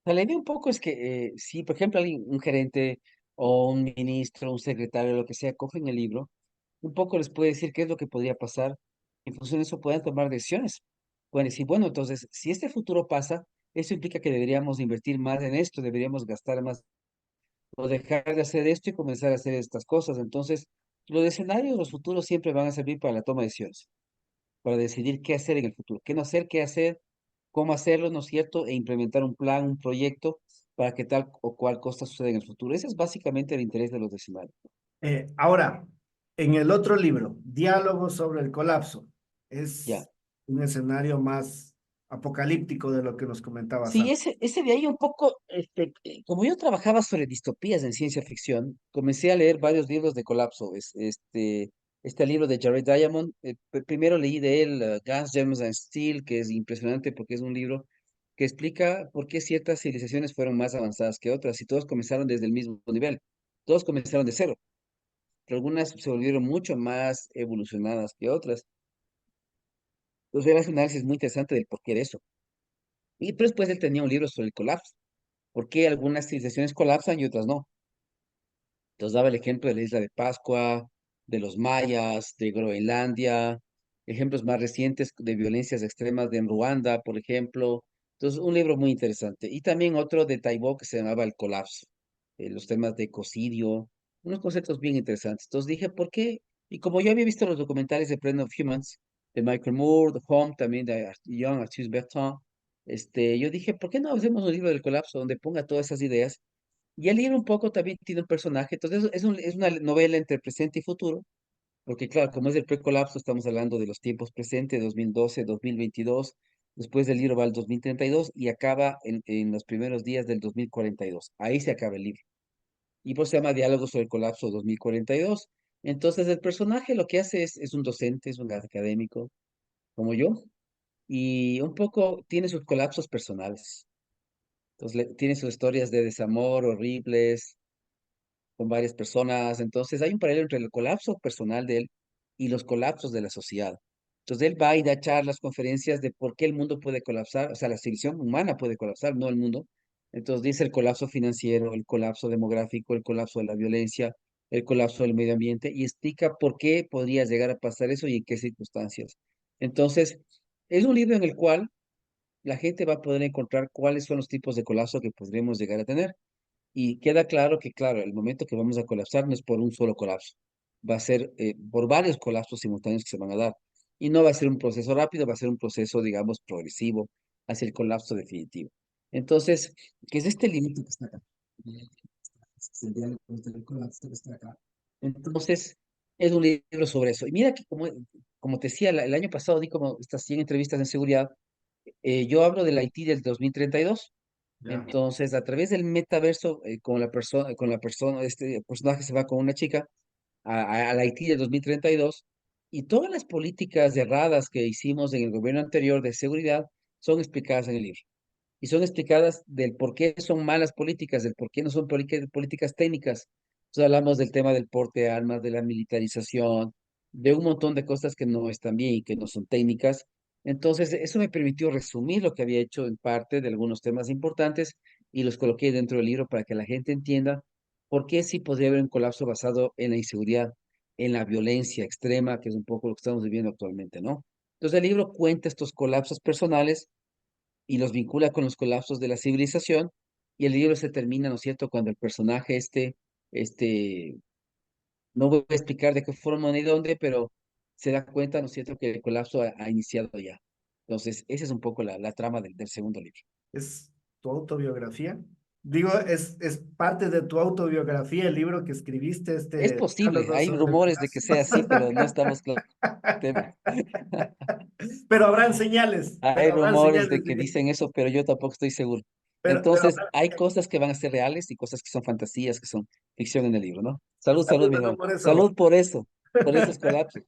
La idea un poco es que si, por ejemplo, un gerente o un ministro, un secretario, lo que sea, cogen el libro, un poco les puede decir qué es lo que podría pasar. En función de eso pueden tomar decisiones. Pueden decir, bueno, entonces, si este futuro pasa, eso implica que deberíamos invertir más en esto, deberíamos gastar más o dejar de hacer esto y comenzar a hacer estas cosas. Entonces, los escenarios, los futuros siempre van a servir para la toma de decisiones, para decidir qué hacer en el futuro, qué no hacer, qué hacer, cómo hacerlo, ¿no es cierto? E implementar un plan, un proyecto para que tal o cual cosa suceda en el futuro. Ese es básicamente el interés de los escenarios. Ahora, en el otro libro, Diálogo sobre el colapso, Ya. es un escenario más apocalíptico de lo que nos comentabas Sí, antes. ese de ahí un poco, como yo trabajaba sobre distopías en ciencia ficción, comencé a leer varios libros de colapso. Este libro de Jared Diamond, primero leí de él Guns, Germs and Steel, que es impresionante porque es un libro que explica por qué ciertas civilizaciones fueron más avanzadas que otras y todos comenzaron desde el mismo nivel. Todos comenzaron de cero, pero algunas se volvieron mucho más evolucionadas que otras. Entonces era un análisis muy interesante del porqué de eso. Y pero después él tenía un libro sobre el colapso, por qué algunas civilizaciones colapsan y otras no. Entonces daba el ejemplo de la isla de Pascua, de los mayas, de Groenlandia, ejemplos más recientes de violencias extremas de en Ruanda, por ejemplo. Entonces, un libro muy interesante. Y también otro de Taibo que se llamaba El colapso, los temas de ecocidio, unos conceptos bien interesantes. Entonces dije, ¿por qué? Y como yo había visto los documentales de Planet of Humans, de Michael Moore, de Home, también de Jean Arthus Bertrand, yo dije, ¿por qué no hacemos un libro del colapso donde ponga todas esas ideas? Y el libro un poco también tiene un personaje, entonces es una novela entre presente y futuro, porque claro, como es el precolapso, estamos hablando de los tiempos presentes, 2012, 2022, después del libro va al 2032 y acaba en los primeros días del 2042. Ahí se acaba el libro. Y pues se llama Diálogos sobre el colapso 2042. Entonces el personaje lo que hace es un docente, es un académico, como yo, y un poco tiene sus colapsos personales. Entonces tiene sus historias de desamor horribles, con varias personas. Entonces hay un paralelo entre el colapso personal de él y los colapsos de la sociedad. Entonces él va y da charlas, conferencias de por qué el mundo puede colapsar, o sea, la civilización humana puede colapsar, no el mundo. Entonces dice el colapso financiero, el colapso demográfico, el colapso de la violencia, el colapso del medio ambiente y explica por qué podría llegar a pasar eso y en qué circunstancias. Entonces, es un libro en el cual la gente va a poder encontrar cuáles son los tipos de colapso que podríamos llegar a tener. Y queda claro que, claro, el momento que vamos a colapsar no es por un solo colapso, va a ser por varios colapsos simultáneos que se van a dar. Y no va a ser un proceso rápido, va a ser un proceso, digamos, progresivo hacia el colapso definitivo. Entonces, ¿qué es este límite que está acá? Es el diálogo del colapso que está acá. Entonces, es un libro sobre eso. Y mira que, como te decía, el año pasado di como estas 100 entrevistas en seguridad. Yo hablo del Haití del 2032. Ya. Entonces, a través del metaverso, con la persona, este personaje se va con una chica al Haití de 2032 y todas las políticas erradas que hicimos en el gobierno anterior de seguridad son explicadas en el libro y son explicadas del por qué son malas políticas, del por qué no son políticas técnicas. Entonces hablamos del tema del porte de armas, de la militarización, de un montón de cosas que no están bien y que no son técnicas. Entonces, eso me permitió resumir lo que había hecho en parte de algunos temas importantes y los coloqué dentro del libro para que la gente entienda por qué sí podría haber un colapso basado en la inseguridad, en la violencia extrema, que es un poco lo que estamos viviendo actualmente, ¿no? Entonces, el libro cuenta estos colapsos personales y los vincula con los colapsos de la civilización, y el libro se termina, ¿no es cierto?, cuando el personaje este, no voy a explicar de qué forma ni dónde, pero se da cuenta, ¿no es cierto?, que el colapso ha iniciado ya. Entonces, esa es un poco la trama del segundo libro. ¿Es tu autobiografía? Digo, es parte de tu autobiografía el libro que escribiste, Es este posible, diálogo hay sobre el rumores de que colapso. sea así, pero no estamos claros del tema. Pero Hay habrán rumores de señales que de que, dicen eso, pero yo tampoco estoy seguro. pero Entonces, habrá, hay cosas que van a ser reales y cosas que son fantasías, que son ficción en el libro, ¿no? Salud, salud, salud, mi salud hermano. por eso. Salud por esos colapsos.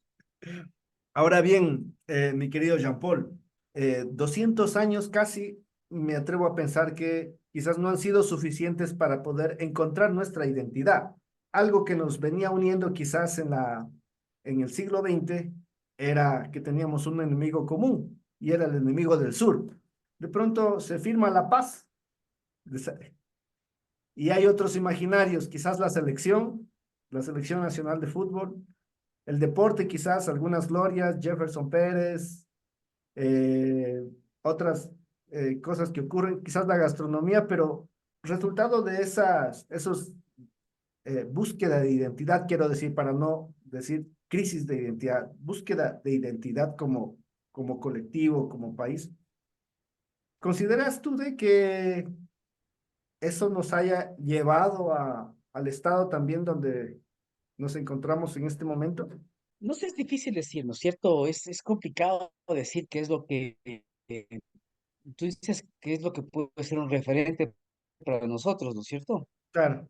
Ahora bien, mi querido Jean-Paul, 200 años casi, me atrevo a pensar que quizás no han sido suficientes para poder encontrar nuestra identidad. Algo que nos venía uniendo quizás en el siglo XX era que teníamos un enemigo común y era el enemigo del sur. De pronto se firma la paz y hay otros imaginarios, quizás la selección nacional de fútbol, el deporte, quizás algunas glorias, Jefferson Pérez, eh, otras cosas que ocurren, quizás la gastronomía, pero resultado de esos búsqueda de identidad, quiero decir, para no decir crisis de identidad, búsqueda de identidad como colectivo, como país. ¿Consideras tú de que eso nos haya llevado al estado también donde nos encontramos en este momento? No sé, es difícil decir, ¿no es cierto? Es complicado decir qué es lo que tú dices, qué es lo que puede ser un referente para nosotros, ¿no es cierto? Claro,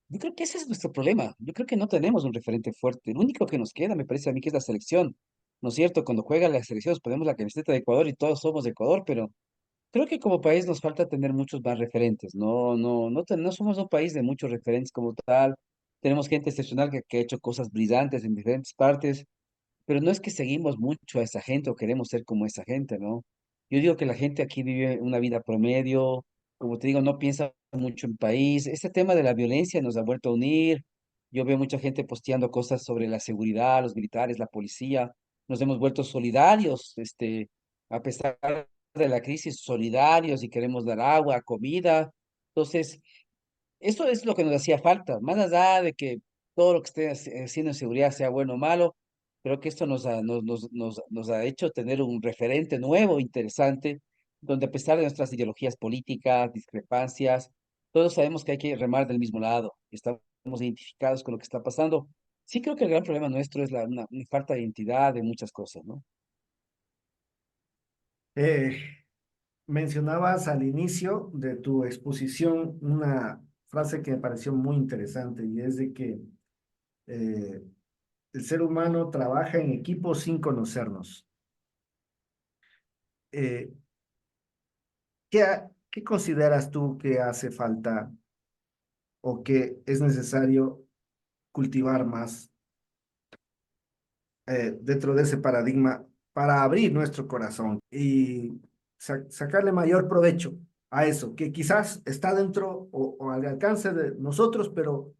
Yo creo que ese es nuestro problema. Yo creo que no tenemos un referente fuerte. El único que nos queda, me parece a mí, que es la selección. ¿No es cierto? Cuando juega la selección, nos ponemos la camiseta de Ecuador y todos somos de Ecuador, pero creo que como país nos falta tener muchos más referentes. No somos un país de muchos referentes como tal. Tenemos gente excepcional que ha hecho cosas brillantes en diferentes partes, pero no es que seguimos mucho a esa gente o queremos ser como esa gente, ¿no? Yo digo que la gente aquí vive una vida promedio, como te digo, no piensa mucho en país. Este tema de la violencia nos ha vuelto a unir. Yo veo mucha gente posteando cosas sobre la seguridad, los militares, la policía. Nos hemos vuelto solidarios, a pesar de la crisis, solidarios y queremos dar agua, comida. Entonces, eso es lo que nos hacía falta, más allá de que todo lo que esté haciendo en seguridad sea bueno o malo, creo que esto nos ha hecho tener un referente nuevo, interesante, donde a pesar de nuestras ideologías políticas, discrepancias, todos sabemos que hay que remar del mismo lado, estamos identificados con lo que está pasando. Sí creo que el gran problema nuestro es una falta de identidad de muchas cosas, ¿no? Eh, Mencionabas al inicio de tu exposición una frase que me pareció muy interesante y es de que eh, el ser humano trabaja en equipo sin conocernos. Eh, ¿Qué consideras tú que hace falta o que es necesario cultivar más dentro de ese paradigma para abrir nuestro corazón y sacarle mayor provecho a eso, que quizás está dentro o al alcance de nosotros, pero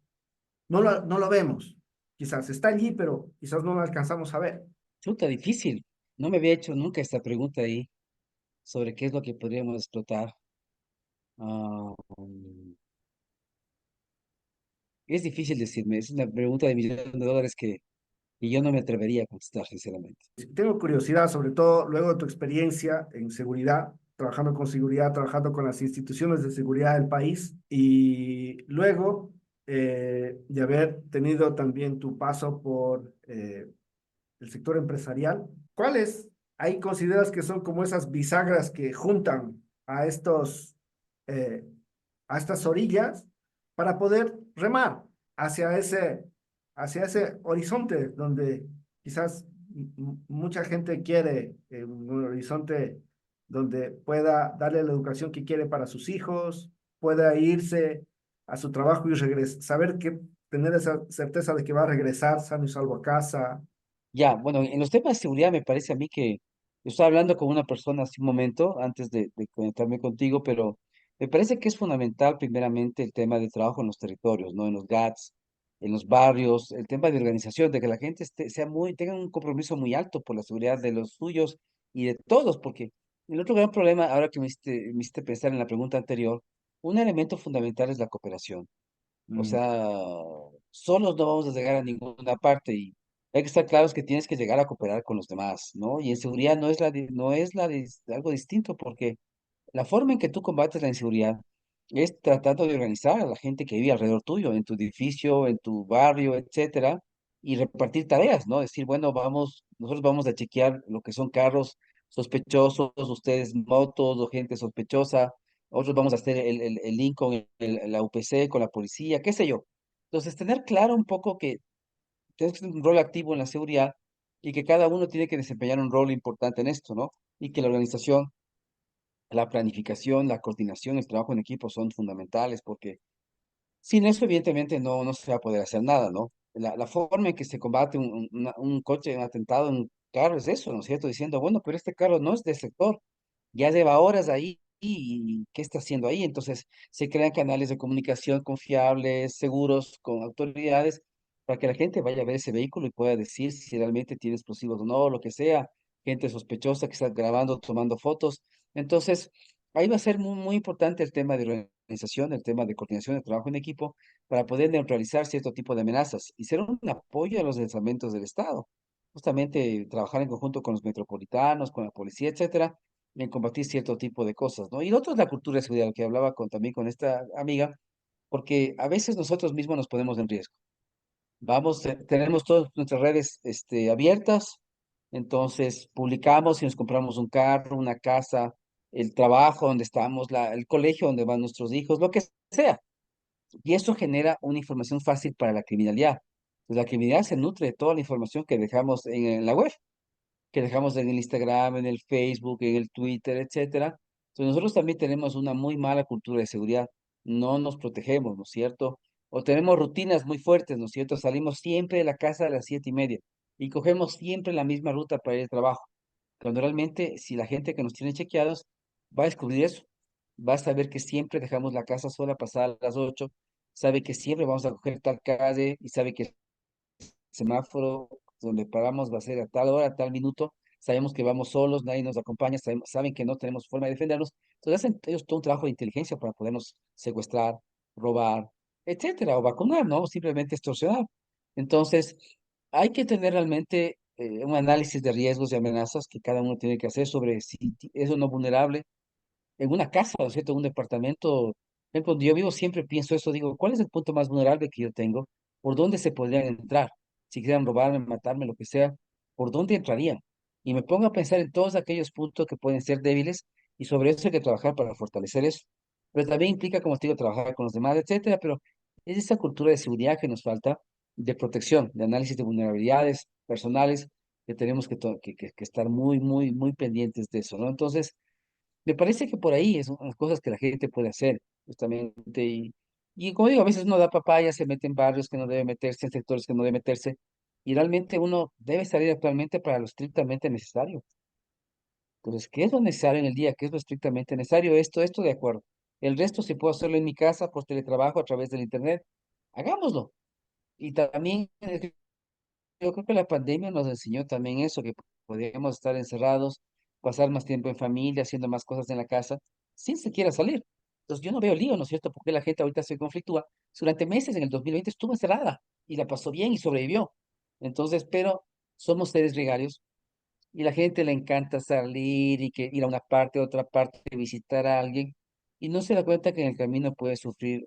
no lo vemos? Quizás está allí, pero quizás no lo alcanzamos a ver. Chuta, difícil. No me había hecho nunca esta pregunta ahí sobre qué es lo que podríamos explotar. Ah, es difícil decirme, es una pregunta de $1.000.000 que yo no me atrevería a contestar, sinceramente. Tengo curiosidad, sobre todo luego de tu experiencia en seguridad, trabajando con seguridad, trabajando con las instituciones de seguridad del país y luego de haber tenido también tu paso por el sector empresarial, ¿cuáles ahí consideras que son como esas bisagras que juntan a eh, a estas orillas para poder remar hacia hacia ese horizonte donde quizás mucha gente quiere, un horizonte donde pueda darle la educación que quiere para sus hijos, pueda irse a su trabajo y saber que tener esa certeza de que va a regresar sano y salvo a casa? Ya, bueno, en los temas de seguridad me parece a mí que yo estaba hablando con una persona hace un momento antes de conectarme contigo, pero me parece que es fundamental primeramente el tema de trabajo en los territorios, ¿no? En los GATS, en los barrios, el tema de organización, de que la gente tenga un compromiso muy alto por la seguridad de los suyos y de todos, porque el otro gran problema, ahora que me hiciste pensar en la pregunta anterior, un elemento fundamental es la cooperación. O Mm. sea, solos no vamos a llegar a ninguna parte y hay que estar claros que tienes que llegar a cooperar con los demás, ¿no? Y en seguridad no es algo distinto porque la forma en que tú combates la inseguridad es tratando de organizar a la gente que vive alrededor tuyo, en tu edificio, en tu barrio, etcétera, y repartir tareas, ¿no? Decir, bueno, nosotros vamos a chequear lo que son carros sospechosos, ustedes motos o gente sospechosa, otros vamos a hacer el link con la UPC, con la policía, qué sé yo. Entonces, tener claro un poco que tienes que tener un rol activo en la seguridad y que cada uno tiene que desempeñar un rol importante en esto, ¿no? Y que la organización, la planificación, la coordinación, el trabajo en equipo son fundamentales porque sin eso, evidentemente, no se va a poder hacer nada, ¿no? La forma en que se combate un coche, un atentado, un carro, es eso, ¿no es cierto? Diciendo, bueno, pero este carro no es del sector, ya lleva horas ahí y ¿qué está haciendo ahí? Entonces, se crean canales de comunicación confiables, seguros, con autoridades, para que la gente vaya a ver ese vehículo y pueda decir si realmente tiene explosivos o no, lo que sea, gente sospechosa que está grabando, tomando fotos. Entonces, ahí va a ser muy importante el tema de organización, el tema de coordinación de trabajo en equipo, para poder neutralizar cierto tipo de amenazas y ser un apoyo a los estamentos del Estado. Justamente trabajar en conjunto con los metropolitanos, con la policía, etcétera, en combatir cierto tipo de cosas, ¿no? Y lo otro es la cultura de seguridad, que hablaba también con esta amiga, porque a veces nosotros mismos nos ponemos en riesgo. Tenemos todas nuestras redes abiertas, entonces publicamos y nos compramos un carro, una casa, el trabajo donde estamos, el colegio donde van nuestros hijos, lo que sea. Y eso genera una información fácil para la criminalidad. Pues la criminalidad se nutre de toda la información que dejamos en la web, que dejamos en el Instagram, en el Facebook, en el Twitter, etcétera. Entonces nosotros también tenemos una muy mala cultura de seguridad. No nos protegemos, ¿no es cierto? O tenemos rutinas muy fuertes, ¿no es cierto? Salimos siempre de la casa a las 7:30 y cogemos siempre la misma ruta para ir al trabajo. Cuando realmente, si la gente que nos tiene chequeados va a descubrir eso, va a saber que siempre dejamos la casa sola pasada las 8, sabe que siempre vamos a coger tal calle y sabe que semáforo donde paramos va a ser a tal hora, a tal minuto. Sabemos que vamos solos, nadie nos acompaña, saben que no tenemos forma de defendernos. Entonces hacen ellos todo un trabajo de inteligencia para podernos secuestrar, robar, etcétera, o vacunar, ¿no? Simplemente extorsionar. Entonces, hay que tener realmente un análisis de riesgos y amenazas que cada uno tiene que hacer sobre si es o no vulnerable en una casa, ¿no es cierto? En un departamento. Por ejemplo, donde yo vivo siempre pienso eso, digo, ¿cuál es el punto más vulnerable que yo tengo? ¿Por dónde se podrían entrar? Si quisieran robarme, matarme, lo que sea, ¿por dónde entrarían? Y me pongo a pensar en todos aquellos puntos que pueden ser débiles y sobre eso hay que trabajar para fortalecer eso. Pero también implica, como te digo, trabajar con los demás, etcétera, pero es esa cultura de seguridad que nos falta, de protección, de análisis de vulnerabilidades personales, que tenemos que estar muy, muy, muy pendientes de eso, ¿no? Entonces, me parece que por ahí es una de las cosas que la gente puede hacer, justamente. Y como digo, a veces uno da papaya, se mete en barrios que no debe meterse, en sectores que no debe meterse, y realmente uno debe salir actualmente para lo estrictamente necesario. Entonces, ¿qué es lo necesario en el día? ¿Qué es lo estrictamente necesario? Esto de acuerdo. El resto, si puedo hacerlo en mi casa, por teletrabajo, a través del internet, hagámoslo. Y también yo creo que la pandemia nos enseñó también eso, que podíamos estar encerrados, pasar más tiempo en familia, haciendo más cosas en la casa, sin siquiera salir. Entonces yo no veo lío, ¿no es cierto? Porque la gente ahorita se conflictúa. Durante meses en el 2020 estuvo encerrada y la pasó bien y sobrevivió. Entonces, pero somos seres gregarios y la gente le encanta salir y que ir a una parte, a otra parte, visitar a alguien y no se da cuenta que en el camino puede sufrir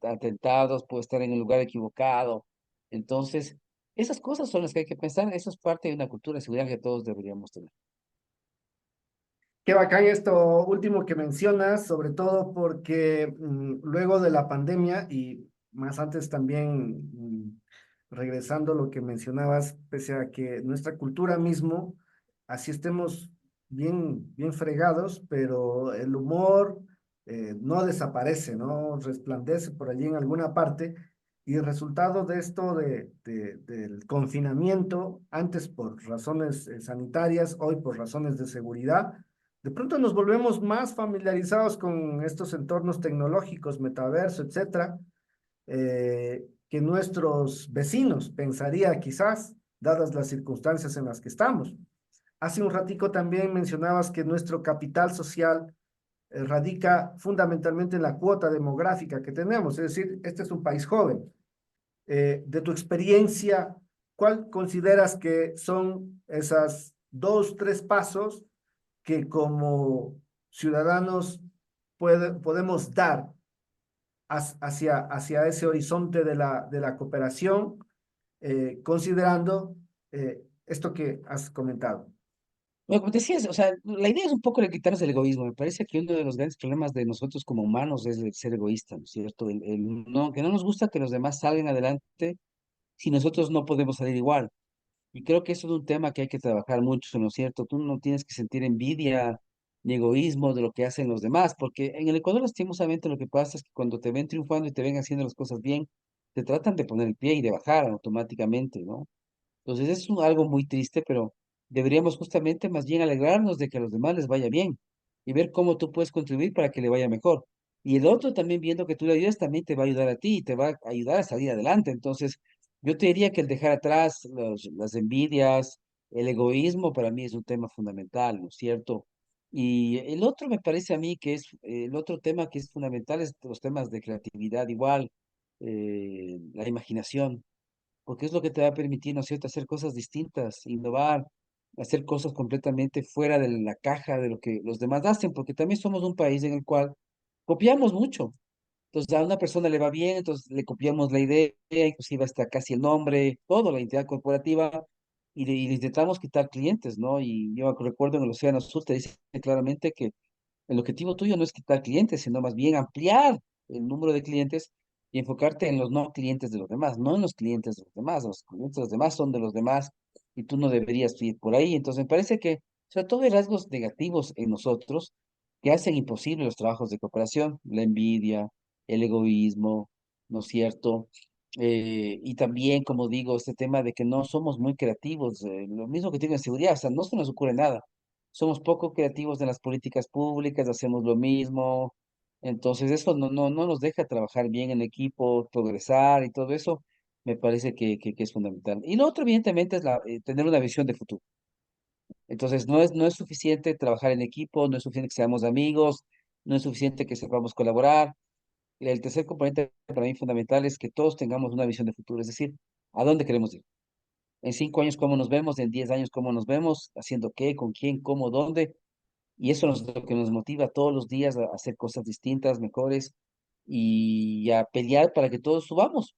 atentados, puede estar en el lugar equivocado. Entonces, esas cosas son las que hay que pensar. Eso es parte de una cultura de seguridad que todos deberíamos tener. Qué bacán esto último que mencionas, sobre todo porque luego de la pandemia y más antes también, regresando a lo que mencionabas, pese a que nuestra cultura mismo, así estemos bien fregados, pero el humor no desaparece, ¿no? Resplandece por allí en alguna parte. Y el resultado de esto del confinamiento, antes por razones sanitarias, hoy por razones de seguridad, de pronto nos volvemos más familiarizados con estos entornos tecnológicos, metaverso, etcétera, que nuestros vecinos, pensaría quizás, dadas las circunstancias en las que estamos. Hace un ratico también mencionabas que nuestro capital social radica fundamentalmente en la cuota demográfica que tenemos, es decir, este es un país joven. De tu experiencia, ¿cuál consideras que son esas dos, tres pasos que como ciudadanos podemos dar hacia ese horizonte de la cooperación, considerando esto que has comentado? Bueno, como te decías, o sea, la idea es un poco de quitarnos el egoísmo. Me parece que uno de los grandes problemas de nosotros como humanos es el ser egoísta, ¿no es cierto? No, que no nos gusta que los demás salgan adelante si nosotros no podemos salir igual. Y creo que eso es un tema que hay que trabajar mucho, ¿no es cierto? Tú no tienes que sentir envidia ni egoísmo de lo que hacen los demás, porque en el Ecuador, lastimosamente, lo que pasa es que cuando te ven triunfando y te ven haciendo las cosas bien, te tratan de poner el pie y de bajar automáticamente, ¿no? Entonces, es algo muy triste, pero deberíamos justamente más bien alegrarnos de que a los demás les vaya bien y ver cómo tú puedes contribuir para que le vaya mejor. Y el otro también viendo que tú le ayudas, también te va a ayudar a ti y te va a ayudar a salir adelante. Entonces, yo te diría que el dejar atrás las envidias, el egoísmo, para mí es un tema fundamental, ¿no es cierto? Y el otro me parece a mí que es, el otro tema que es fundamental es los temas de creatividad igual, la imaginación porque es lo que te va a permitir, ¿no es cierto?, hacer cosas distintas, innovar, hacer cosas completamente fuera de la caja de lo que los demás hacen, porque también somos un país en el cual copiamos mucho. Entonces a una persona le va bien, entonces le copiamos la idea, inclusive hasta casi el nombre, todo, la identidad corporativa, y le intentamos quitar clientes, ¿no? Y yo recuerdo en el Océano Azul te dice claramente que el objetivo tuyo no es quitar clientes, sino más bien ampliar el número de clientes y enfocarte en los no clientes de los demás, no en los clientes de los demás. Los clientes de los demás son de los demás y tú no deberías ir por ahí. Entonces me parece que, sobre todo hay rasgos negativos en nosotros que hacen imposible los trabajos de cooperación, la envidia, el egoísmo, ¿no es cierto? Y también, como digo, este tema de que no somos muy creativos, lo mismo que tiene seguridad, o sea, no se nos ocurre nada somos poco creativos en las políticas públicas, hacemos lo mismo, Entonces eso no nos deja trabajar bien en equipo, progresar y todo eso, me parece que es fundamental. Y lo otro, evidentemente, es tener una visión de futuro. Entonces, no es suficiente trabajar en equipo, no es suficiente que seamos amigos, no es suficiente que sepamos colaborar. El tercer componente para mí fundamental es que todos tengamos una visión de futuro, es decir, ¿a dónde queremos ir? En 5 años, ¿cómo nos vemos? En 10 años, ¿cómo nos vemos? ¿Haciendo qué? ¿Con quién? ¿Cómo? ¿Dónde? Y eso es lo que nos motiva todos los días a hacer cosas distintas, mejores y a pelear para que todos subamos.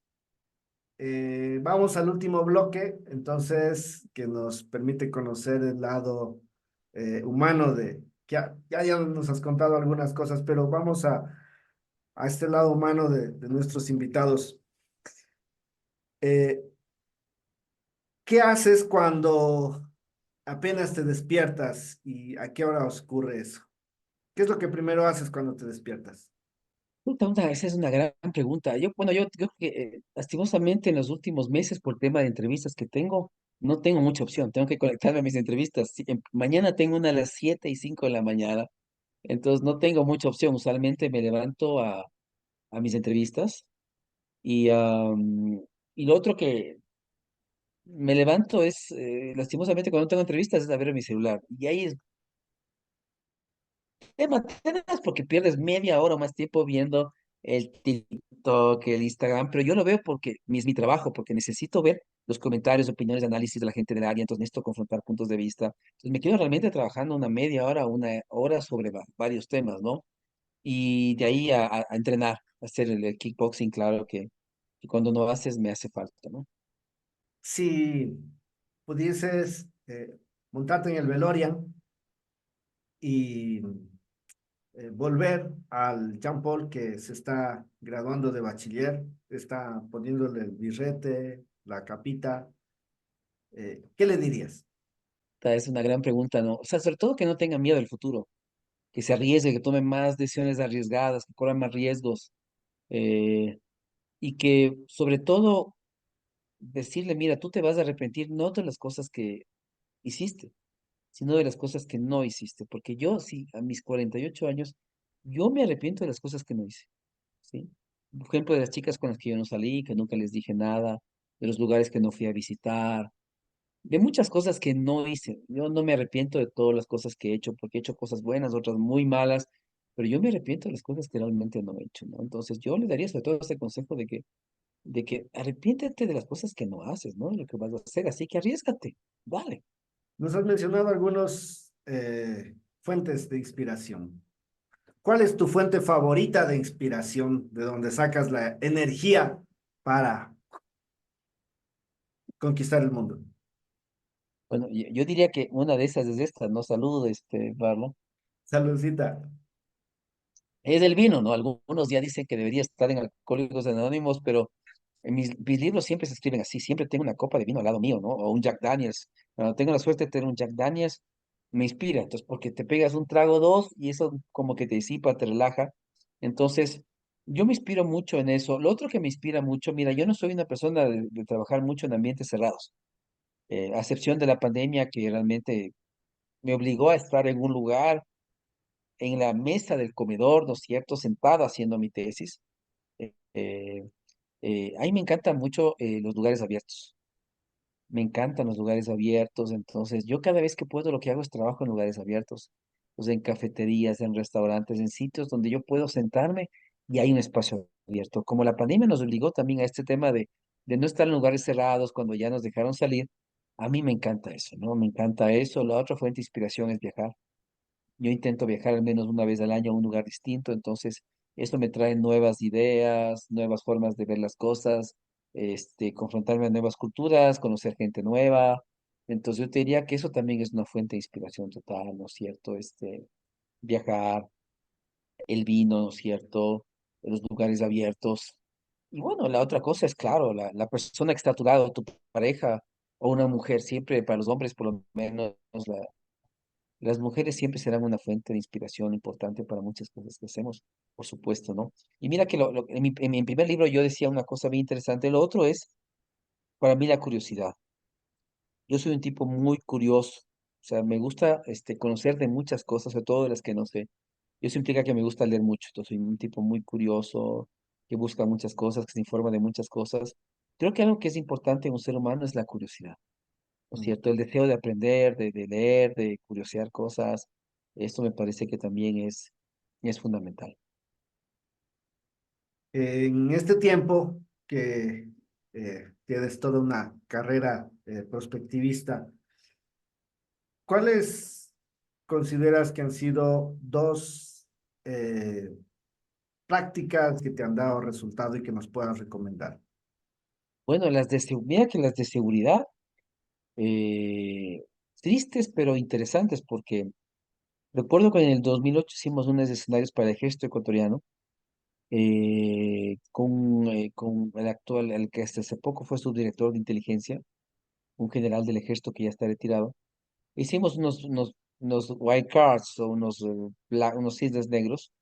Vamos al último bloque, entonces, que nos permite conocer el lado humano de, ya nos has contado algunas cosas, pero vamos a este lado humano de nuestros invitados. Eh, ¿Qué haces cuando apenas te despiertas y a qué hora ocurre eso? ¿Qué es lo que primero haces cuando te despiertas? Esa es una gran pregunta. Bueno, yo creo que lastimosamente en los últimos meses, por tema de entrevistas que tengo, no tengo mucha opción. Tengo que conectarme a mis entrevistas. Mañana tengo una a las 7 y 5 de la mañana, entonces no tengo mucha opción. Usualmente me levanto a mis entrevistas y, y lo otro que me levanto es, lastimosamente, cuando no tengo entrevistas, es a ver mi celular. Y ahí es temas porque pierdes media hora o más tiempo viendo el TikTok, el Instagram, pero yo lo veo porque es mi trabajo, porque necesito ver los comentarios, opiniones, análisis de la gente del área, entonces necesito confrontar puntos de vista. Entonces me quedo realmente trabajando una media hora, una hora sobre varios temas, ¿no? Y de ahí a entrenar, a hacer el kickboxing, claro que cuando no haces me hace falta, ¿no? Si pudieses montarte en el DeLorean y volver al Jean Paul que se está graduando de bachiller, está poniéndole el birrete, la capita, ¿qué le dirías? Esta es una gran pregunta, ¿no? O sea, sobre todo que no tenga miedo del futuro, que se arriesgue, que tome más decisiones arriesgadas, que corra más riesgos. eh, y que sobre todo decirle, mira, tú te vas a arrepentir no de las cosas que hiciste, sino de las cosas que no hiciste, porque yo sí, a mis 48 años, yo me arrepiento de las cosas que no hice, ¿sí? Por ejemplo, de las chicas con las que yo no salí, que nunca les dije nada, de los lugares que no fui a visitar, de muchas cosas que no hice. Yo no me arrepiento de todas las cosas que he hecho, porque he hecho cosas buenas, otras muy malas, pero yo me arrepiento de las cosas que realmente no he hecho, ¿no? Entonces yo le daría sobre todo este consejo de que arrepiéntete de las cosas que no haces, ¿no? Lo que vas a hacer, así que arriésgate, dale. Nos has mencionado algunos fuentes de inspiración. ¿Cuál es tu fuente favorita de inspiración, de donde sacas la energía para conquistar el mundo? Bueno, yo diría que una de esas es esta, ¿no? Salud, Barlo. Saludcita. Es el vino, ¿no? Algunos ya dicen que debería estar en Alcohólicos Anónimos, pero en mis libros siempre se escriben así, siempre tengo una copa de vino al lado mío, ¿no? O un Jack Daniels. Cuando tengo la suerte de tener un Jack Daniels, me inspira, entonces, porque te pegas un trago dos y eso como que te disipa, te relaja. Entonces, yo me inspiro mucho en eso. Lo otro que me inspira mucho, mira, yo no soy una persona de trabajar mucho en ambientes cerrados, a excepción de la pandemia que realmente me obligó a estar en un lugar, en la mesa del comedor, ¿no es cierto?, sentado haciendo mi tesis. Eh, eh, a mí me encantan mucho los lugares abiertos. Me encantan los lugares abiertos, entonces yo cada vez que puedo lo que hago es trabajo en lugares abiertos, pues en cafeterías, en restaurantes, en sitios donde yo puedo sentarme y hay un espacio abierto. Como la pandemia nos obligó también a este tema de no estar en lugares cerrados cuando ya nos dejaron salir, a mí me encanta eso, ¿no? Me encanta eso. La otra fuente de inspiración es viajar. Yo intento viajar al menos una vez al año a un lugar distinto, entonces esto me trae nuevas ideas, nuevas formas de ver las cosas, confrontarme a nuevas culturas, conocer gente nueva. Entonces yo te diría que eso también es una fuente de inspiración total, ¿no es cierto? Viajar, el vino, ¿no es cierto? Los lugares abiertos. Y bueno, la otra cosa es, claro, la persona que está a tu lado, tu pareja o una mujer, siempre para los hombres por lo menos las mujeres siempre serán una fuente de inspiración importante para muchas cosas que hacemos, por supuesto, ¿no? Y mira que en mi primer libro yo decía una cosa bien interesante. Lo otro es, para mí, la curiosidad. Yo soy un tipo muy curioso. O sea, me gusta conocer de muchas cosas, sobre todo de las que no sé. Y eso implica que me gusta leer mucho. Entonces, soy un tipo muy curioso, que busca muchas cosas, que se informa de muchas cosas. Creo que algo que es importante en un ser humano es la curiosidad, ¿no es Mm. cierto? El deseo de aprender, de leer, de curiosear cosas. Esto me parece que también es fundamental. En este tiempo que tienes toda una carrera prospectivista, ¿cuáles consideras que han sido dos eh, prácticas que te han dado resultado y que nos puedas recomendar? Bueno, mira que las de seguridad, tristes pero interesantes, porque recuerdo que en el 2008 hicimos unos escenarios para el ejército ecuatoriano, con el actual, el que hasta hace poco fue subdirector de inteligencia, un general del ejército que ya está retirado. Hicimos unos white cards o unos cisnes negros,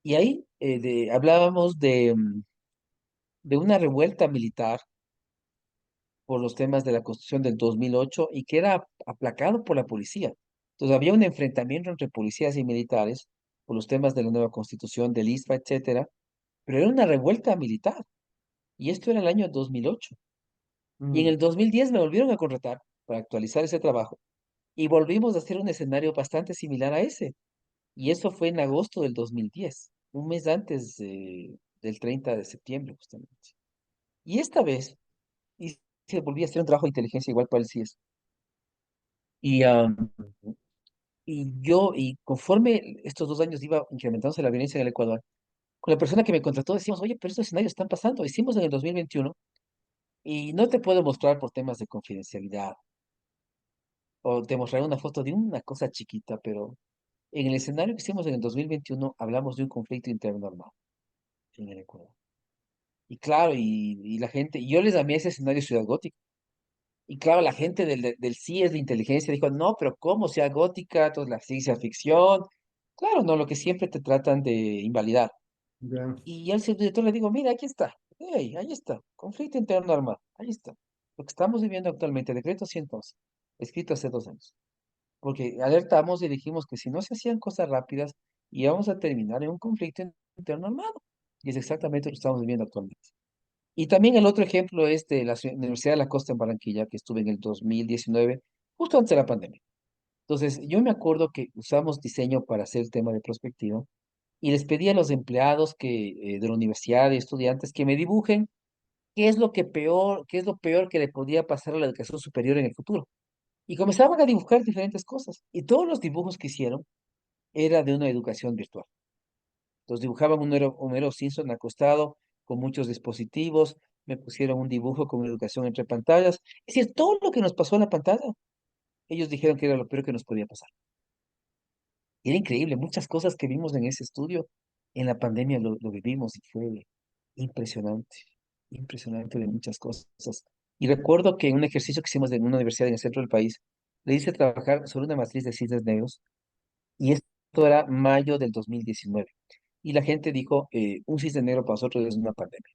y ahí hablábamos de una revuelta militar por los temas de la Constitución del 2008 y que era aplacado por la policía. Entonces había un enfrentamiento entre policías y militares por los temas de la nueva Constitución, del ISFA, etcétera, pero era una revuelta militar. Y esto era el año 2008. Y en Mm, el 2010 me volvieron a contratar para actualizar ese trabajo y volvimos a hacer un escenario bastante similar a ese. Y eso fue en agosto del 2010, un mes antes del 30 de septiembre, justamente. Y esta vez volví a hacer un trabajo de inteligencia igual para el CIES. Y, y conforme estos 2 años iba incrementándose la violencia en el Ecuador, con la persona que me contrató decíamos, oye, pero estos escenarios están pasando. Hicimos en el 2021 y no te puedo mostrar por temas de confidencialidad o te mostraré una foto de una cosa chiquita, pero en el escenario que hicimos en el 2021 hablamos de un conflicto interno armado en el Ecuador. Y claro, y la gente, y yo les llamé ese escenario Ciudad Gótica. Y claro, la gente del CIES de inteligencia dijo, no, pero ¿cómo Ciudad Gótica? Entonces la ciencia ficción. Claro, no, lo que siempre te tratan de invalidar. ya. Y al subdirector le digo, mira, aquí está. Hey, ahí está. Conflicto interno armado. Ahí está. Lo que estamos viviendo actualmente, decreto 111, escrito hace 2 años. Porque alertamos y dijimos que si no se hacían cosas rápidas, íbamos a terminar en un conflicto interno armado. Y es exactamente lo que estamos viviendo actualmente. Y también el otro ejemplo es de la Universidad de la Costa en Barranquilla, que estuve en el 2019, justo antes de la pandemia. Entonces, yo me acuerdo que usamos diseño para hacer el tema de prospectiva y les pedí a los empleados de la universidad y estudiantes que me dibujen qué es lo peor que le podía pasar a la educación superior en el futuro. Y comenzaban a dibujar diferentes cosas. Y todos los dibujos que hicieron era de una educación virtual. Entonces dibujaban Homero Simpson acostado con muchos dispositivos, me pusieron un dibujo con educación entre pantallas. Es decir, todo lo que nos pasó en la pantalla, ellos dijeron que era lo peor que nos podía pasar. Y era increíble, muchas cosas que vimos en ese estudio, en la pandemia lo vivimos y fue impresionante, impresionante de muchas cosas. Y recuerdo que en un ejercicio que hicimos en una universidad en el centro del país, le hice trabajar sobre una matriz de cisnes negros y esto era mayo del 2019. Y la gente dijo, un cisne negro para nosotros es una pandemia.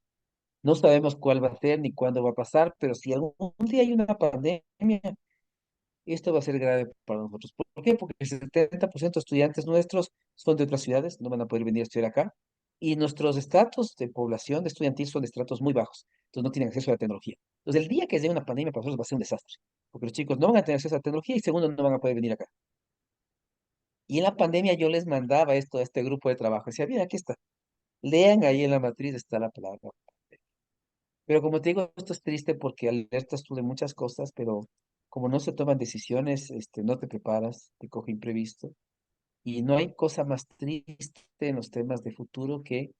No sabemos cuál va a ser ni cuándo va a pasar, pero si algún día hay una pandemia, esto va a ser grave para nosotros. ¿Por qué? Porque el 70% de estudiantes nuestros son de otras ciudades, no van a poder venir a estudiar acá, y nuestros estratos de población de estudiantil son de estratos muy bajos, entonces no tienen acceso a la tecnología. Entonces el día que llegue una pandemia para nosotros va a ser un desastre, porque los chicos no van a tener acceso a la tecnología y segundo, no van a poder venir acá. Y en la pandemia yo les mandaba esto a este grupo de trabajo, decía, bien, aquí está, lean ahí en la matriz está la palabra. Pero como te digo, esto es triste porque alertas tú de muchas cosas, pero como no se toman decisiones, no te preparas, te coge imprevisto. Y no hay cosa más triste en los temas de futuro que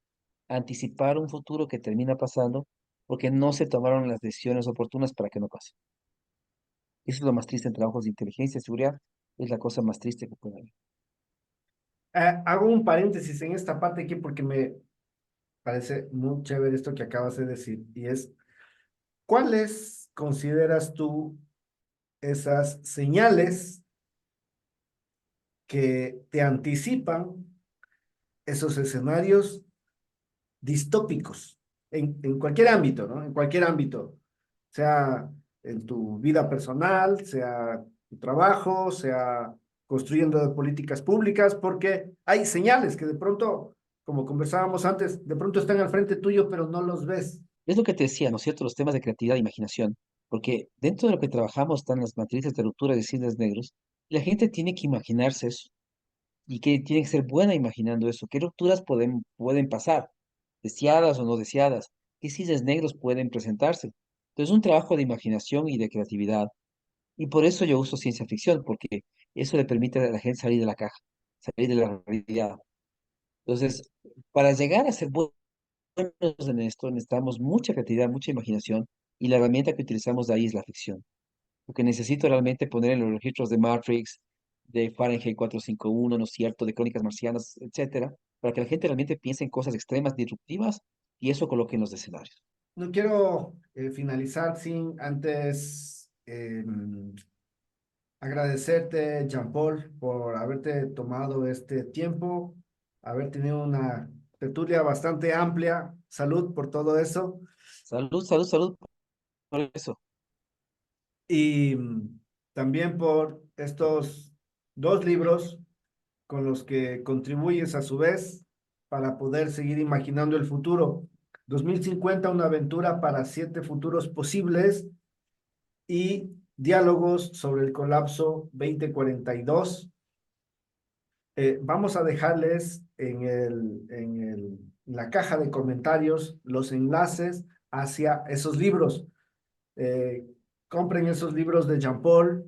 anticipar un futuro que termina pasando porque no se tomaron las decisiones oportunas para que no pase. Eso es lo más triste en trabajos de inteligencia y seguridad, es la cosa más triste que puede haber. Hago un paréntesis en esta parte aquí porque me parece muy chévere esto que acabas de decir y es, ¿cuáles consideras tú esas señales que te anticipan esos escenarios distópicos en cualquier ámbito, ¿no? En cualquier ámbito, sea en tu vida personal, sea tu trabajo, sea construyendo políticas públicas, porque hay señales que de pronto, como conversábamos antes, de pronto están al frente tuyo, pero no los ves. Es lo que te decía, ¿no es cierto? Los temas de creatividad e imaginación, porque dentro de lo que trabajamos están las matrices de ruptura de cisnes negros, y la gente tiene que imaginarse eso, y que tiene que ser buena imaginando eso. ¿Qué rupturas pueden pasar? ¿Deseadas o no deseadas? ¿Qué cisnes negros pueden presentarse? Entonces, es un trabajo de imaginación y de creatividad, y por eso yo uso ciencia ficción, porque eso le permite a la gente salir de la caja, salir de la realidad. Entonces, para llegar a ser buenos en esto, necesitamos mucha creatividad, mucha imaginación, y la herramienta que utilizamos de ahí es la ficción. Porque necesito realmente poner en los registros de Matrix, de Fahrenheit 451, ¿no es cierto?, de Crónicas Marcianas, etcétera, para que la gente realmente piense en cosas extremas, disruptivas, y eso coloque en los escenarios. No quiero finalizar sin antes agradecerte, Jean-Paul, por haberte tomado este tiempo, haber tenido una tertulia bastante amplia. Salud por todo eso. Salud, salud, salud por eso. Y también por estos dos libros con los que contribuyes a su vez para poder seguir imaginando el futuro. 2050, una aventura para 7 futuros posibles, y diálogos sobre el colapso 2042. Vamos a dejarles en la caja de comentarios los enlaces hacia esos libros. Eh, Compren esos libros de Jean Paul,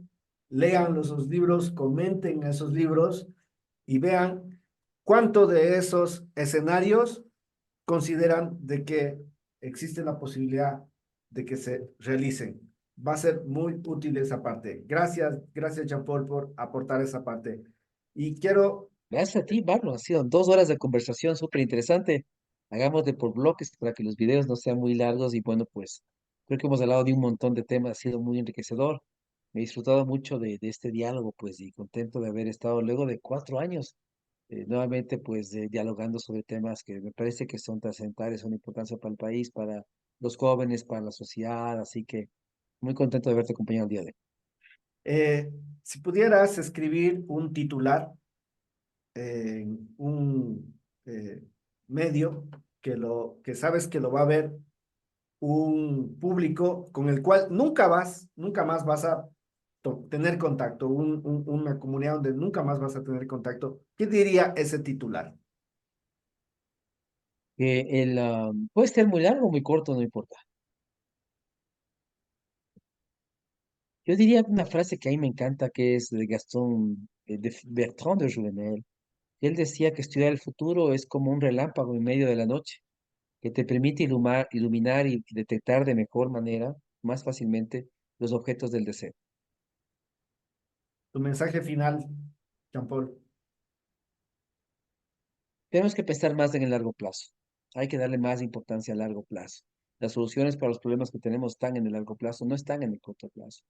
lean esos libros, comenten esos libros y vean cuánto de esos escenarios consideran de que existe la posibilidad de que se realicen. Va a ser muy útil esa parte. Gracias Jean Paul por aportar esa parte. Y quiero, Gracias a ti, Pablo. Han sido 2 horas de conversación súper interesante. Hagámosle por bloques para que los videos no sean muy largos y bueno, pues creo que hemos hablado de un montón de temas. Ha sido muy enriquecedor. Me he disfrutado mucho de este diálogo, pues, y contento de haber estado luego de 4 años nuevamente, pues, dialogando sobre temas que me parece que son trascendentales, son de importancia para el país, para los jóvenes, para la sociedad. Así que muy contento de haberte acompañado el día de hoy. eh, si pudieras escribir un titular en un medio que sabes que lo va a ver un público con el cual nunca más vas a tener contacto, una comunidad donde nunca más vas a tener contacto, ¿qué diría ese titular? Puede ser muy largo o muy corto, no importa. Yo diría una frase que a mí me encanta, que es de Gastón, de Bertrand de Juvenel. Él decía que estudiar el futuro es como un relámpago en medio de la noche, que te permite iluminar y detectar de mejor manera, más fácilmente, los objetos del deseo. Tu mensaje final, Jean Paul. Tenemos que pensar más en el largo plazo. Hay que darle más importancia al largo plazo. Las soluciones para los problemas que tenemos están en el largo plazo, no están en el corto plazo.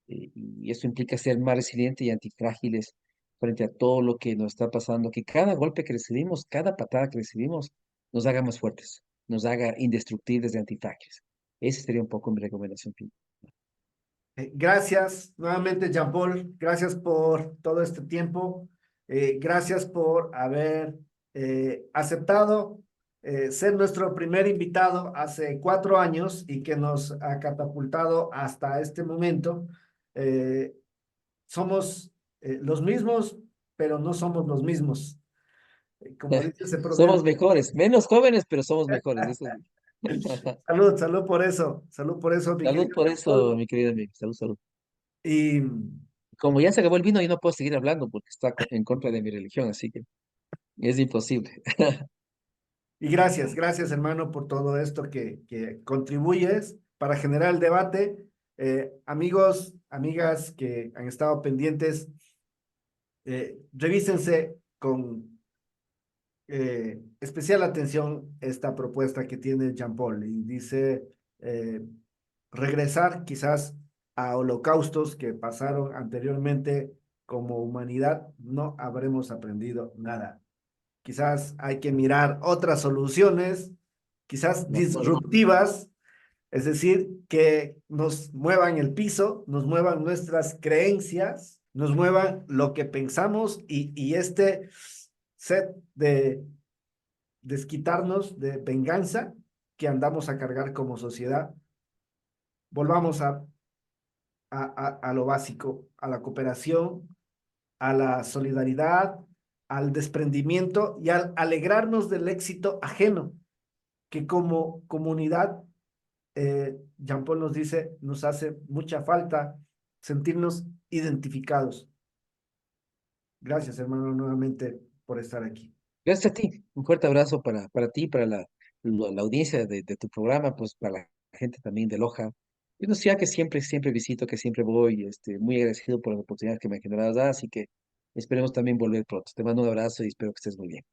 Y eso implica ser más resilientes y antifrágiles frente a todo lo que nos está pasando, que cada golpe que recibimos, cada patada que recibimos, nos haga más fuertes, nos haga indestructibles y antifrágiles. Esa sería un poco mi recomendación final. Gracias nuevamente, Jean Paul. Gracias por todo este tiempo. Gracias por haber aceptado ser nuestro primer invitado hace 4 años y que nos ha catapultado hasta este momento. Eh, Somos los mismos, pero no somos los mismos. Como dice ese Somos proverbio. mejores, menos jóvenes, pero somos mejores. Eso es. Salud, salud por eso, mi Salud querido por Jean Paul. eso, mi querido amigo. Salud, salud. Y Como ya se acabó el vino, yo no puedo seguir hablando porque está en contra de mi religión, así que es imposible. Y gracias hermano por todo esto que contribuyes para generar el debate. Amigos, amigas que han estado pendientes, revísense con especial atención esta propuesta que tiene Jean Paul y dice eh, regresar quizás a holocaustos que pasaron anteriormente como humanidad, no habremos aprendido nada. Quizás hay que mirar otras soluciones, quizás De acuerdo. disruptivas, es decir, que nos muevan el piso, nos muevan nuestras creencias nos muevan lo que pensamos y este set de desquitarnos de venganza que andamos a cargar como sociedad, volvamos a lo básico, a la cooperación, a la solidaridad, al desprendimiento y al alegrarnos del éxito ajeno, que como comunidad, Jean Paul nos dice, nos hace mucha falta sentirnos identificados. Gracias, hermano, nuevamente por estar aquí. Gracias a ti. Un fuerte abrazo para ti, para la audiencia de tu programa, pues para la gente también de Loja. Y no sé, que siempre, siempre visito, que siempre voy, muy agradecido por las oportunidades que me han generado, así que esperemos también volver pronto. Te mando un abrazo y espero que estés muy bien.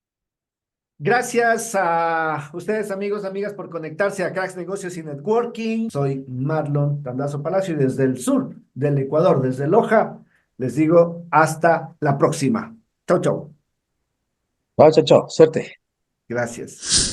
Gracias a ustedes, amigos, amigas, por conectarse a Cracks Negocios y Networking. Soy Marlon Tandazo Palacio y desde el sur del Ecuador, desde Loja, les digo hasta la próxima. Chau, chau. Chao, chao, chao. Suerte. Gracias.